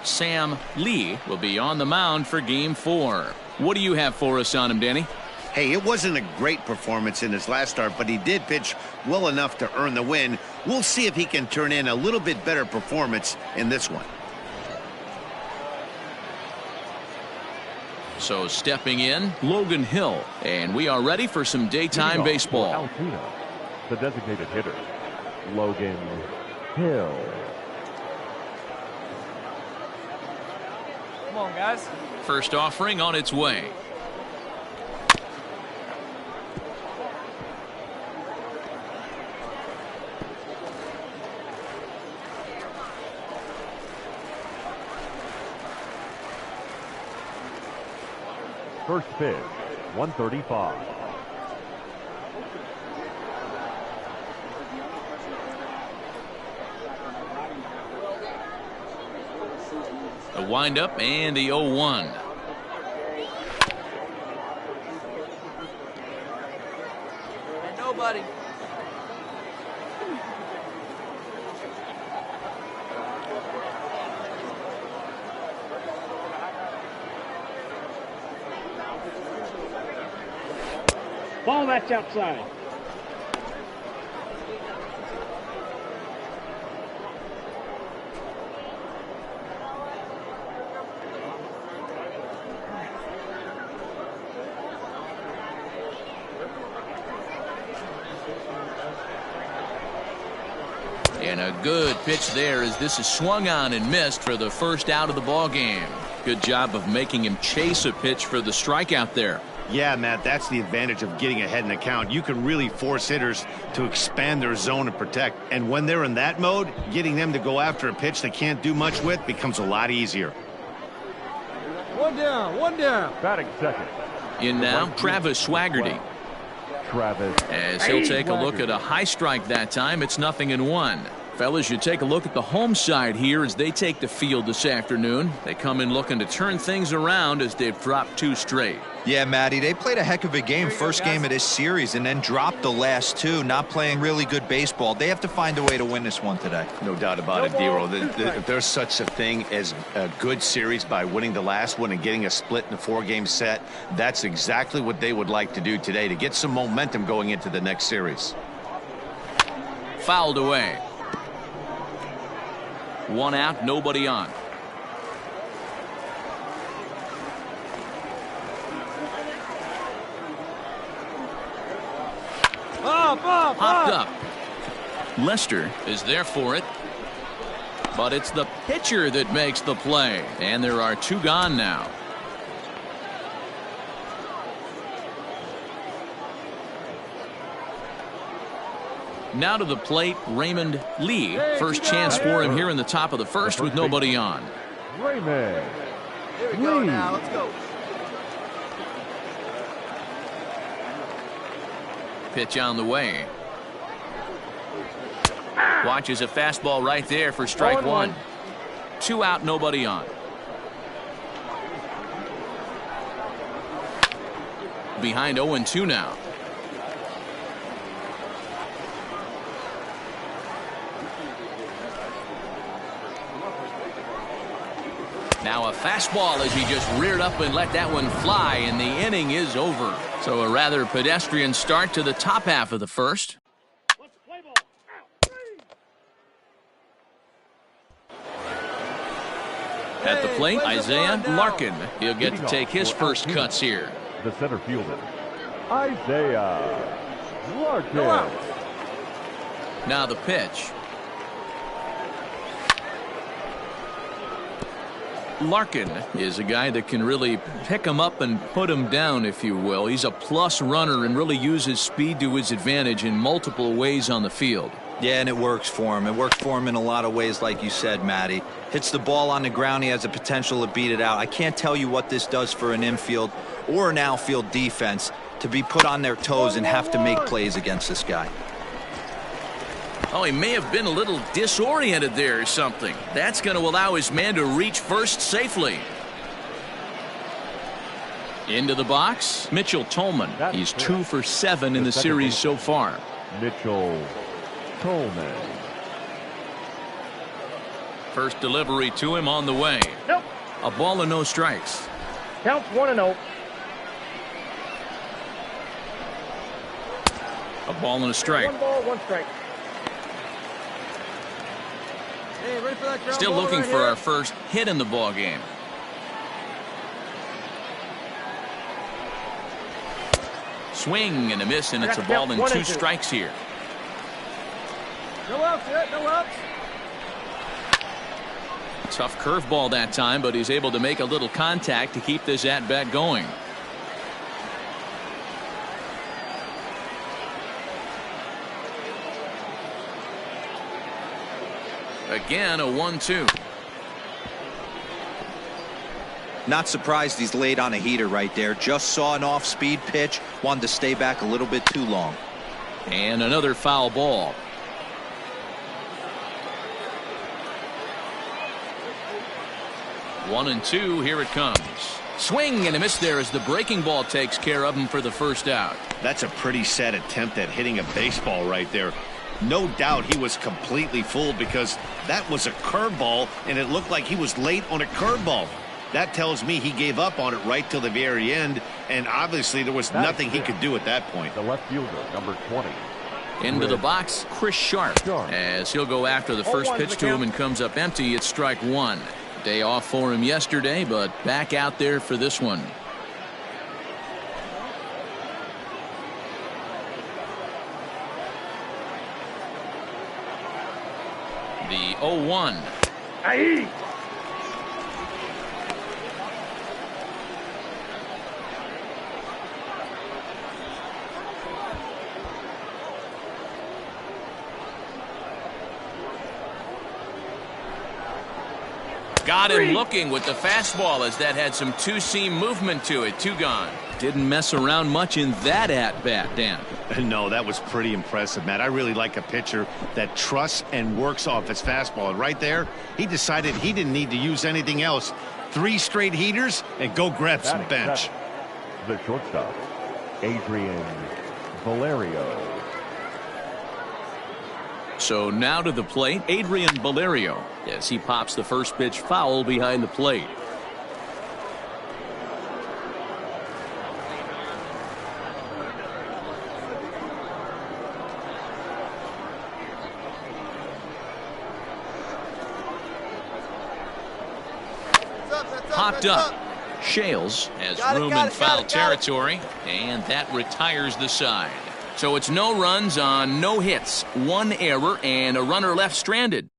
Sam Lee will be on the mound for Game 4. What do you have for us on him, Danny? Hey, it wasn't a great performance in his last start, but he did pitch well enough to earn the win. We'll see if he can turn in a little bit better performance in this one. So stepping in, Logan Hill, and we are ready for some daytime baseball. Altoona, the designated hitter, Logan Hill. Come on, guys. First offering on its way. First pitch, 135. A windup and the 0-1. Nobody. Ball that's outside. And a good pitch there as this is swung on and missed for the first out of the ball game. Good job of making him chase a pitch for the strikeout there. Yeah, Matt, that's the advantage of getting ahead in the count. You can really force hitters to expand their zone and protect. And when they're in that mode, getting them to go after a pitch they can't do much with becomes a lot easier. One down, one down. Batting second. In now, Travis Swaggerty. Travis. As he'll take a look at a high strike that time, it's 0-1. Fellas, you take a look at the home side here as they take the field this afternoon. They come in looking to turn things around as they've dropped 2 straight. Yeah, Matty, they played a heck of a game first game of this series and then dropped the last 2, not playing really good baseball. They have to find a way to win this one today. No doubt about it, Dero. If there's such a thing as a good series by winning the last one and getting a split in a 4-game set, that's exactly what they would like to do today to get some momentum going into the next series. Fouled away. 1 out, nobody on. Popped up. Lester is there for it. But it's the pitcher that makes the play. And there are 2 gone now. Now to the plate, Raymond Lee. First chance for him here in the top of the first with nobody on. Raymond Here we go now. Let's go. Pitch on the way. Watches a fastball right there for strike 1. 2 out, nobody on. Behind 0-2 now. Now a fastball as he just reared up and let that one fly, and the inning is over. So a rather pedestrian start to the top half of the first. At the plate, Isaiah Larkin. He'll get to take his first cuts here. The center fielder, Isaiah Larkin. Now the pitch. Larkin is a guy that can really pick him up and put him down, if you will. He's a plus runner and really uses speed to his advantage in multiple ways on the field. Yeah, and it works for him. It works for him in a lot of ways, like you said, Matty. Hits the ball on the ground. He has the potential to beat it out. I can't tell you what this does for an infield or an outfield defense to be put on their toes and have to make plays against this guy. Oh, he may have been a little disoriented there or something. That's going to allow his man to reach first safely. Into the box, Mitchell Tolman. He's 2 for 7 in the series so far. Mitchell Tolman. First delivery to him on the way. Nope. A ball and no strikes. Counts 1-0. A ball and a strike. 1 ball, 1 strike. Hey, ready for that ground Still ball looking right for here? our first hit in the ball game. Swing and a miss, and it's a ball and 2 strikes here. No outs yet, no outs. Tough curveball that time, but he's able to make a little contact to keep this at-bat going. Again, a 1-2. Not surprised he's laid on a heater right there. Just saw an off-speed pitch. Wanted to stay back a little bit too long. And another foul ball. One and two. Here it comes. Swing and a miss there as the breaking ball takes care of him for the first out. That's a pretty sad attempt at hitting a baseball right there. No doubt he was completely fooled because that was a curveball and it looked like he was late on a curveball. That tells me he gave up on it right till the very end, and obviously there was nothing he could do at that point. The left fielder, number 20. Into the box, Chris Sharp, as he'll go after the first pitch to him and comes up empty. It's strike one. Day off for him yesterday, but back out there for this one. The 0-1. Aye. Got him looking with the fastball as that had some two-seam movement to it. Two gone. Didn't mess around much in that at-bat, Dan. No, that was pretty impressive, Matt. I really like a pitcher that trusts and works off his fastball. And right there, he decided he didn't need to use anything else. 3 straight heaters and go grab some bench. The shortstop, Adrian Valerio. So now to the plate, Adrian Valerio, as he pops the first pitch foul behind the plate. Popped up. Shales has room in foul territory, and that retires the side. So it's no runs on no hits, 1 error, and a runner left stranded.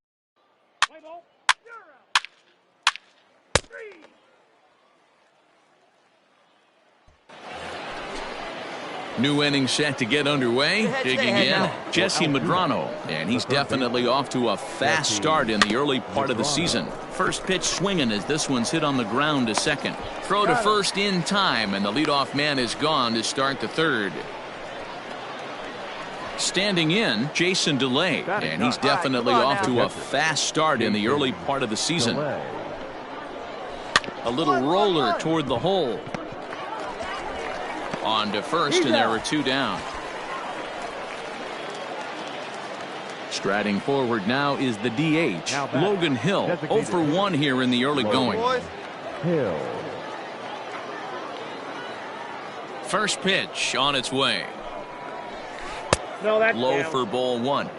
New inning set to get underway. Digging in, Jesse Medrano, and he's definitely off to a fast start in the early part of the season. First pitch swinging as this one's hit on the ground to second. Throw to first in time, and the leadoff man is gone to start the third. Standing in, Jason DeLay, and he's definitely off to a fast start in the early part of the season. A little roller toward the hole. On to first, and there are 2 down. Striding forward now is the DH, Logan Hill, 0 for 1 here in the early going. Hill. First pitch on its way. No, that's low down. for ball 1.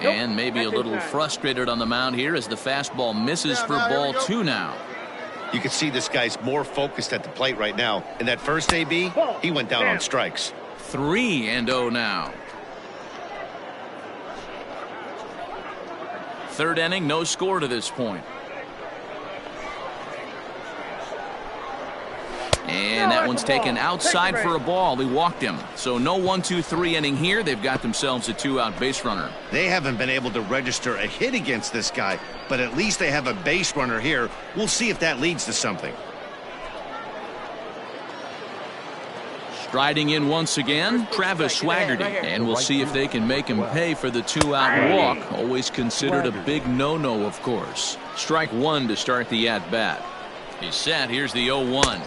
And maybe a little frustrated on the mound here as the fastball misses for ball 2 now. You can see this guy's more focused at the plate right now. In that first AB, he went down on strikes. 3-0 now. Third inning, no score to this point. And that one's taken outside for a ball. He walked him. So no 1-2-3 inning here. They've got themselves a 2-out base runner. They haven't been able to register a hit against this guy, but at least they have a base runner here. We'll see if that leads to something. Striding in once again, Travis Swaggerty. And we'll see if they can make him pay for the 2-out walk. Always considered a big no-no, of course. Strike 1 to start the at-bat. He's set. Here's the 0-1.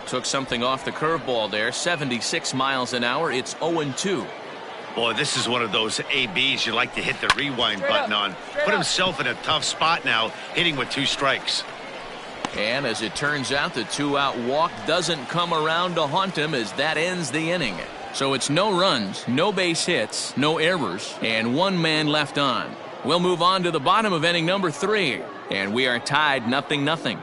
Took something off the curveball there. 76 miles an hour. It's 0-2. Boy, this is one of those ABs you like to hit the rewind button on. Put himself in a tough spot now, hitting with 2 strikes. And as it turns out, the 2-out walk doesn't come around to haunt him as that ends the inning. So it's no runs, no base hits, no errors, and 1 man left on. We'll move on to the bottom of inning number 3, and we are tied 0-0.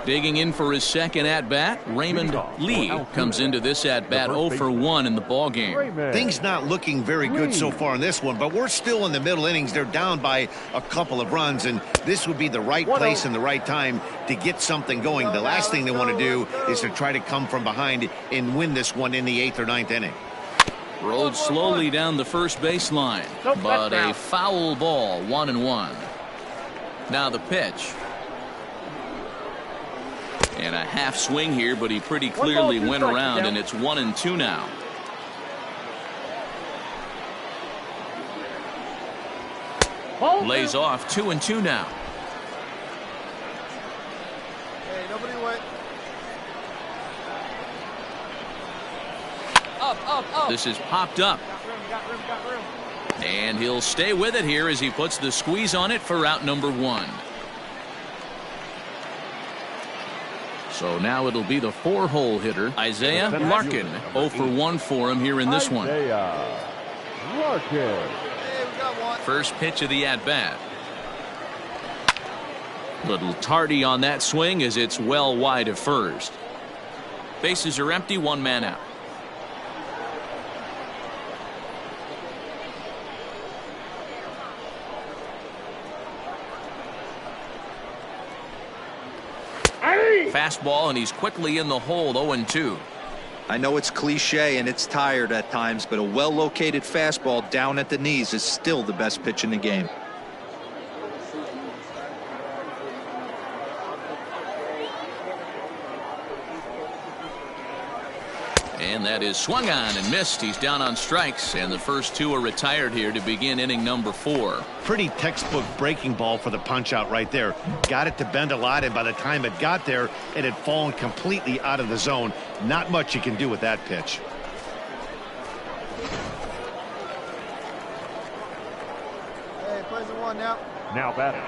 Digging in for his second at-bat, Raymond Lee comes into this at-bat 0 for 1 in the ball game. Things not looking very good so far in this one, but we're still in the middle innings. They're down by a couple of runs, and this would be the right place and the right time to get something going. The last thing they want to do is to try to come from behind and win this one in the 8th or 9th inning. Rolled slowly down the first baseline, but a foul ball, 1-1. Now the pitch. And a half swing here, but he pretty clearly went around, and it's 1-2 now. Lays off 2-2 now. Hey, nobody went. Up. This is popped up. Got room. And he'll stay with it here as he puts the squeeze on it for out number 1. So now it'll be the 4-hole hitter, Isaiah Larkin. 0 for 1 for him here in this one. First pitch of the at-bat. Little tardy on that swing as it's well wide of first. Bases are empty, 1 man out. Fastball, and he's quickly in the hole, 0-2. I know it's cliche and it's tired at times, but a well-located fastball down at the knees is still the best pitch in the game. And that is swung on and missed. He's down on strikes, and the first 2 are retired here to begin inning number 4. Pretty textbook breaking ball for the punch out right there. Got it to bend a lot, and by the time it got there, it had fallen completely out of the zone. Not much you can do with that pitch. Hey, plays the 1 now. Now batting,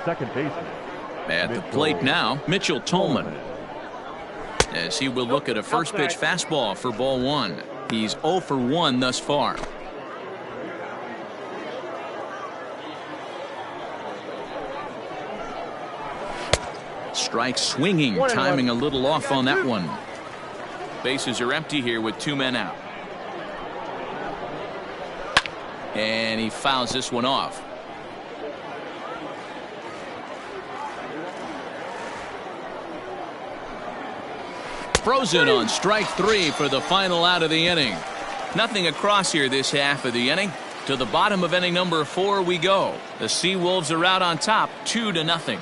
second baseman. At the plate now, Mitchell Tolman. As he will look at a first pitch fastball for ball 1. He's 0 for 1 thus far. Strike swinging, timing a little off on that one. Bases are empty here with 2 men out. And he fouls this one off. Frozen on strike 3 for the final out of the inning. Nothing across here this half of the inning. To the bottom of inning number 4 we go. The Seawolves are out on top, 2-0.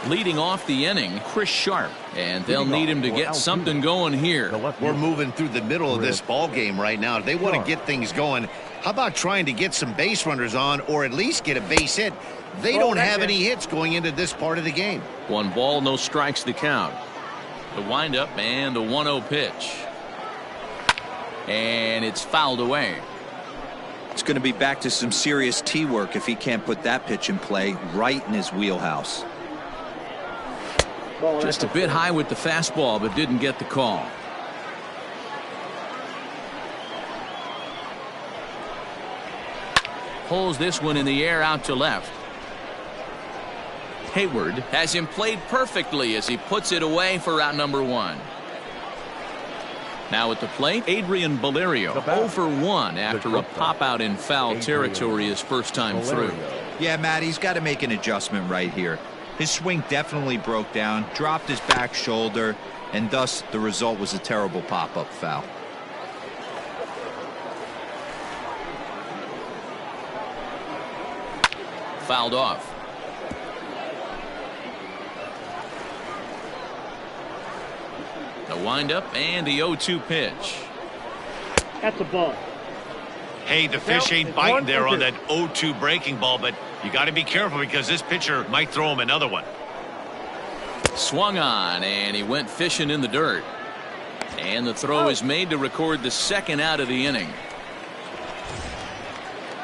Leading off the inning, Chris Sharp, and they'll need him to get something going here. We're moving through the middle of this ball game right now. They want to get things going. How about trying to get some base runners on, or at least get a base hit? They don't have any hits going into this part of the game. 1 ball, no strikes to count. The windup and the 1-0 pitch. And it's fouled away. It's going to be back to some serious tee work if he can't put that pitch in play right in his wheelhouse. Just a bit high with the fastball, but didn't get the call. Pulls this one in the air out to left. Hayward has him played perfectly as he puts it away for out number 1. Now at the plate, Adrian Valerio, 0 for 1 after a pop out in foul territory his first time through. Yeah, Matt, he's got to make an adjustment right here. His swing definitely broke down, dropped his back shoulder, and thus the result was a terrible pop-up foul. Fouled off. The windup and the 0-2 pitch. That's a ball. Hey, the fish ain't biting there on that 0-2 breaking ball, but you got to be careful because this pitcher might throw him another one. Swung on, and he went fishing in the dirt. And the throw is made to record the second out of the inning.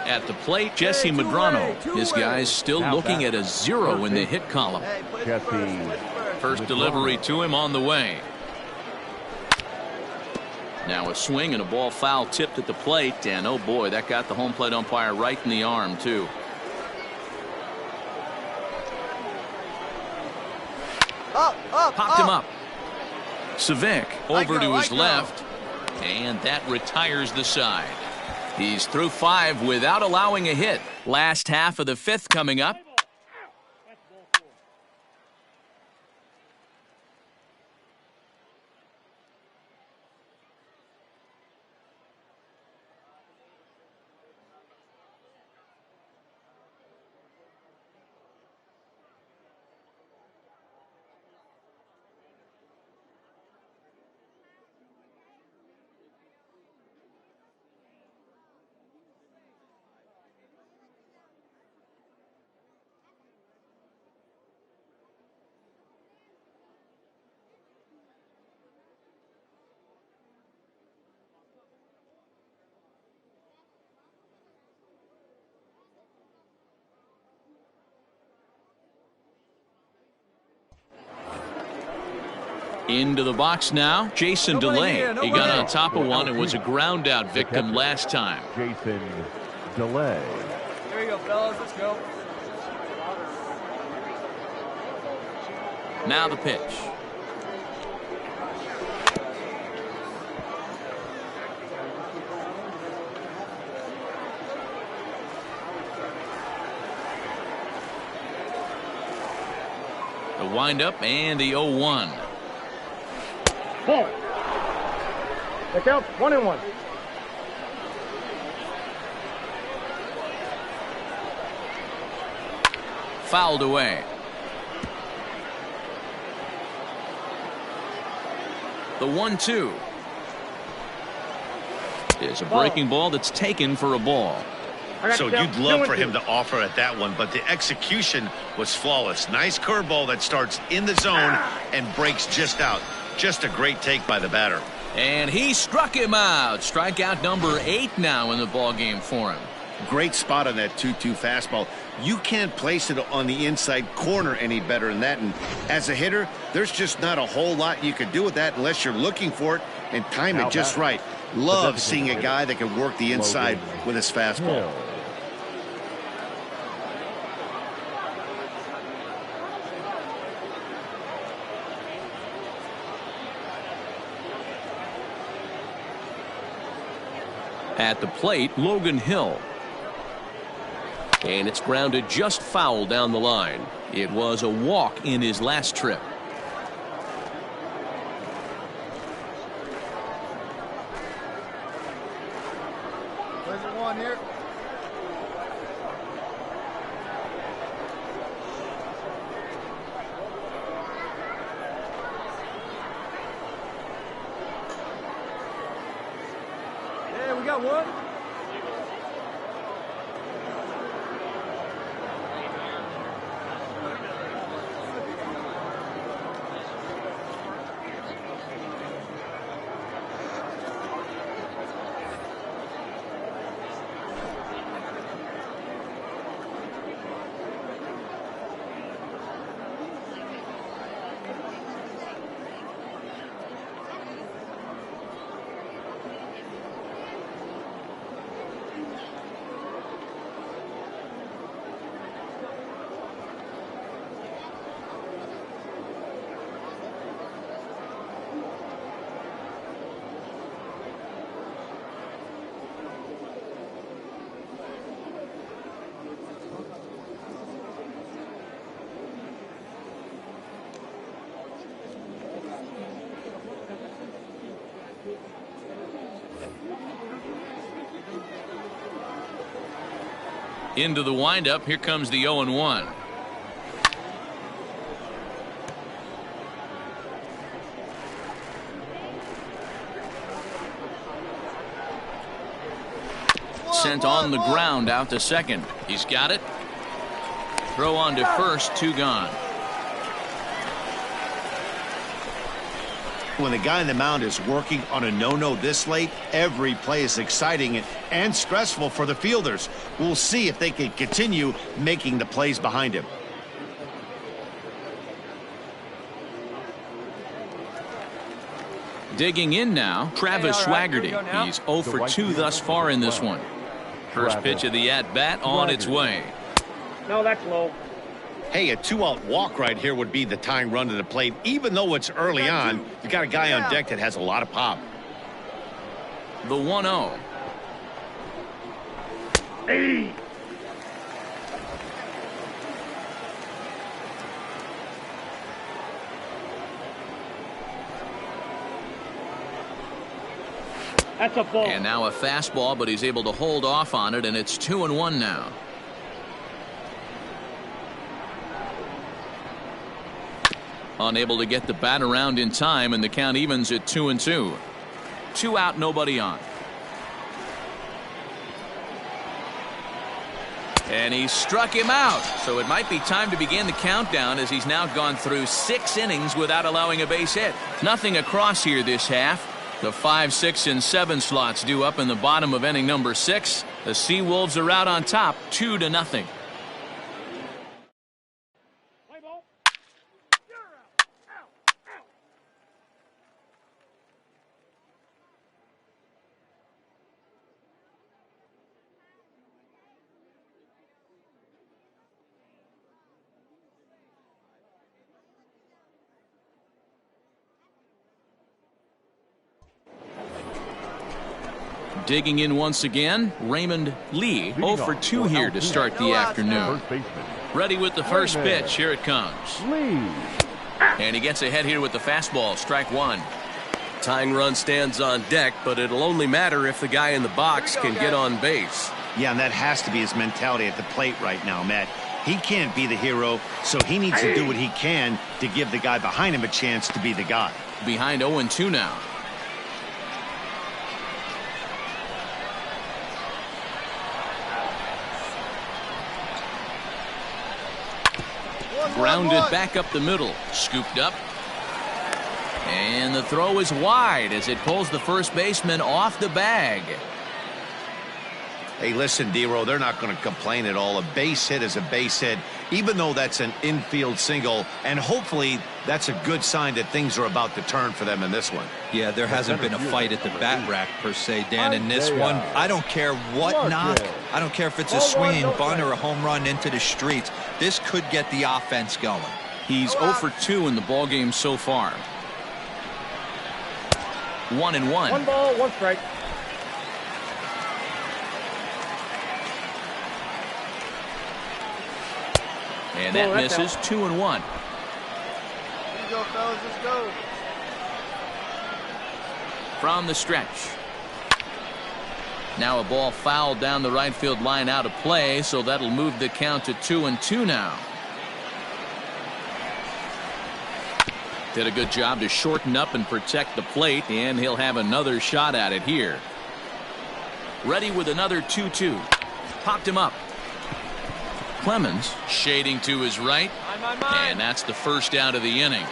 At the plate, Jesse Medrano. His guys still looking at a 0 in the hit column. First delivery to him on the way. Now a swing and a ball foul tipped at the plate, and oh boy, that got the home plate umpire right in the arm too. Popped him up. Savic over to his left, and that retires the side. He's through 5 without allowing a hit. Last half of the 5th coming up. Into the box now, Jason DeLay. He got on top of one and was a ground out victim last time. Jason DeLay. There you go, fellas. Let's go. Now the pitch. The windup and the 0-1. Ball. That counts 1-1. Fouled away. The 1-2 is a breaking ball that's taken for a ball. So you'd love for him to offer at that one, but the execution was flawless. Nice curveball that starts in the zone and breaks just out. Just a great take by the batter. And he struck him out. Strikeout number 8 now in the ball game for him. Great spot on that 2-2 fastball. You can't place it on the inside corner any better than that. And as a hitter, there's just not a whole lot you can do with that unless you're looking for it and time it just right. Love seeing a guy that can work the inside with his fastball. At the plate, Logan Hill. And it's grounded just foul down the line. It was a walk in his last trip. There's a 1 here. Yeah, we got 1. Into the windup. Here comes the 0-1. Sent on the ground out to second. He's got it. Throw on to first. 2 gone. When the guy on the mound is working on a no-no this late, every play is exciting and stressful for the fielders. We'll see if they can continue making the plays behind him. Digging in now, Travis Hey, all right, here we Swaggerty. go now. He's 0 for 2 thus far in this one. First pitch of the at-bat on its way. No, that's low. Hey, a 2-out walk right here would be the tying run to the plate. Even though it's early on, you got a guy on deck that has a lot of pop. The 1-0. Hey. That's a ball. And now a fastball, but he's able to hold off on it, and it's 2-1 now. Unable to get the bat around in time, and the count evens at 2-2. 2 out, nobody on. And he struck him out. So it might be time to begin the countdown, as he's now gone through 6 innings without allowing a base hit. Nothing across here this half. The 5, 6, and 7 slots due up in the bottom of inning number 6. The Seawolves are out on top, 2-0. Digging in once again, Raymond Lee, 0 for 2 here to start the afternoon. Ready with the first pitch. Here it comes. And he gets ahead here with the fastball. Strike 1. Tying run stands on deck, but it'll only matter if the guy in the box can get on base. Yeah, and that has to be his mentality at the plate right now, Matt. He can't be the hero, so he needs to do what he can to give the guy behind him a chance to be the guy. Behind 0-2 now. Grounded back up the middle. Scooped up. And the throw is wide as it pulls the first baseman off the bag. Hey, listen, D-Row, they're not going to complain at all. A base hit is a base hit, even though that's an infield single. And hopefully that's a good sign that things are about to turn for them in this one. Yeah, there hasn't been a fight at the bat rack, per se, Dan, in this one. I don't care what knock. I don't care if it's a swinging bunt or a home run into the streets. This could get the offense going. He's 0 for 2 in the ballgame so far. 1-1. 1 ball, 1 strike. And that misses. 2-1. Here you go, fellas. Let's go. From the stretch. Now a ball fouled down the right field line out of play, so that'll move the count to 2-2 now. Did a good job to shorten up and protect the plate, and he'll have another shot at it here. Ready with another 2-2. Popped him up. Clemens shading to his right, and that's the first out of the inning.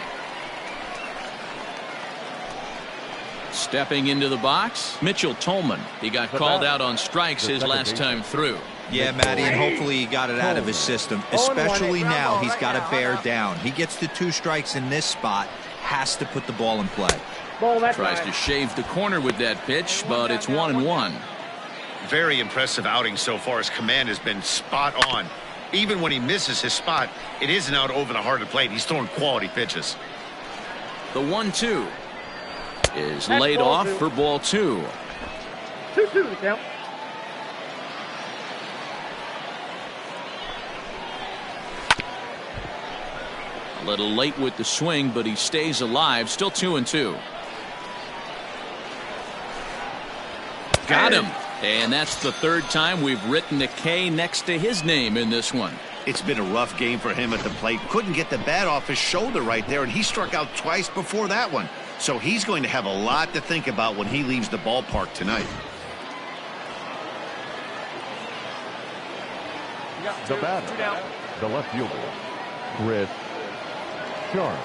Stepping into the box, Mitchell Tolman. He got called out on strikes his last time through. Yeah, Matty, and hopefully he got it out of his system, especially now he's got to bear down. He gets the 2 strikes in this spot, has to put the ball in play. Tries to shave the corner with that pitch, but it's 1-1. Very impressive outing so far. His command has been spot on. Even when he misses his spot, it isn't out over the heart of the plate. He's throwing quality pitches. The 1-2 is laid off for ball 2. 2-2 the count. A little late with the swing, but he stays alive. Still 2-2. Got him. And that's the 3rd time we've written a K next to his name in this one. It's been a rough game for him at the plate. Couldn't get the bat off his shoulder right there, and he struck out twice before that one. So he's going to have a lot to think about when he leaves the ballpark tonight. The batter, the left fielder, Chris Sharp.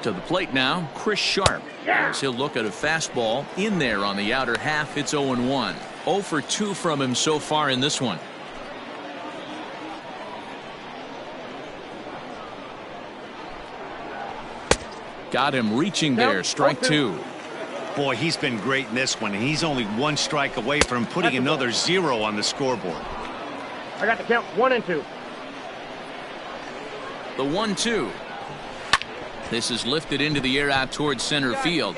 To the plate now, Chris Sharp. As he'll look at a fastball in there on the outer half. It's 0-1. 0 for 2 from him so far in this one. Got him reaching there. Strike 2. Boy, he's been great in this one, and he's only 1 strike away from putting another 0 on the scoreboard. I got the count 1 and 2. The 1-2. This is lifted into the air out towards center field.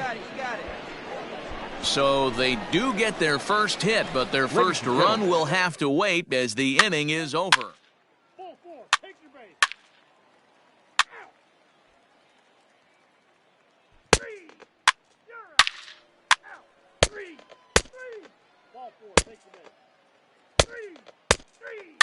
So they do get their first hit, but their first run will have to wait as the inning is over. 4-4. Take your base. Out. 3. You're out. Out. 3. 3. Ball 4. Take your base. 3. 3.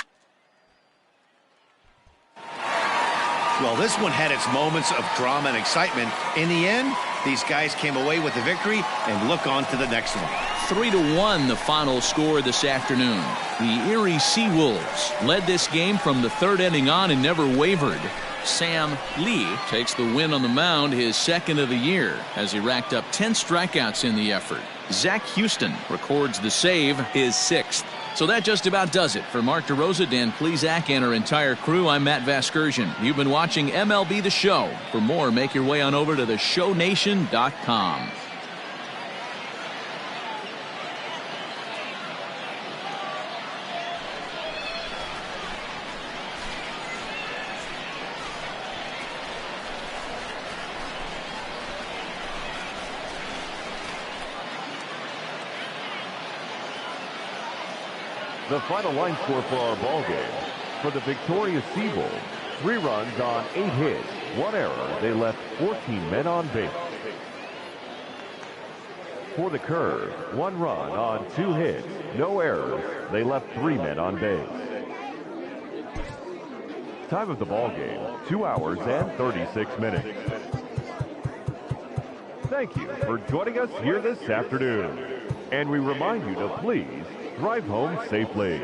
Well, this one had its moments of drama and excitement. In the end, these guys came away with the victory and look on to the next one. 3-1 the final score this afternoon. The Erie Seawolves led this game from the 3rd inning on and never wavered. Sam Lee takes the win on the mound, his 2nd of the year, as he racked up 10 strikeouts in the effort. Zach Houston records the save, his 6th. So that just about does it. For Mark DeRosa, Dan Plesac, and our entire crew, I'm Matt Vasgersian. You've been watching MLB The Show. For more, make your way on over to theshownation.com. The final line score for our ball game. For the victorious Seawolves, 3 runs on 8 hits, 1 error. They left 14 men on base. For the Curve, 1 run on 2 hits, no errors. They left 3 men on base. Time of the ball game, 2 hours and 36 minutes. Thank you for joining us here this afternoon. And we remind you to please drive home safely.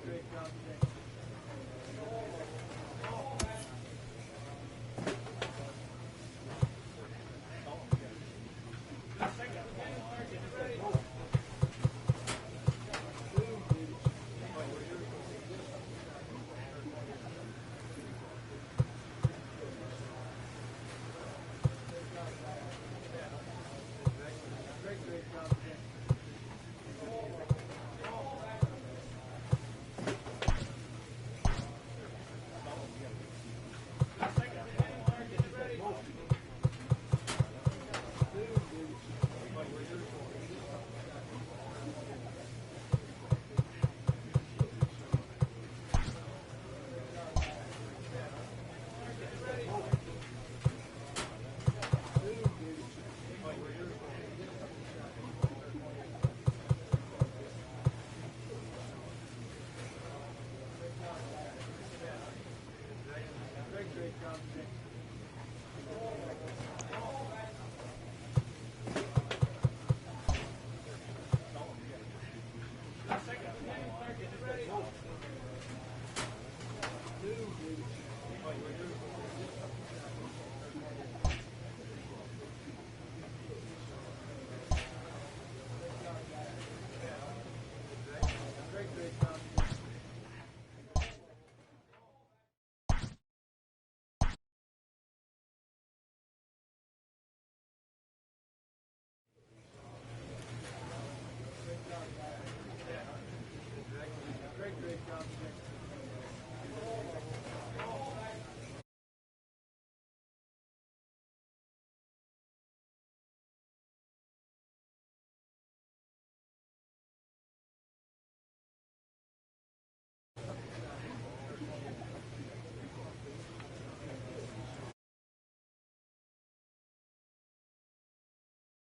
Great job today.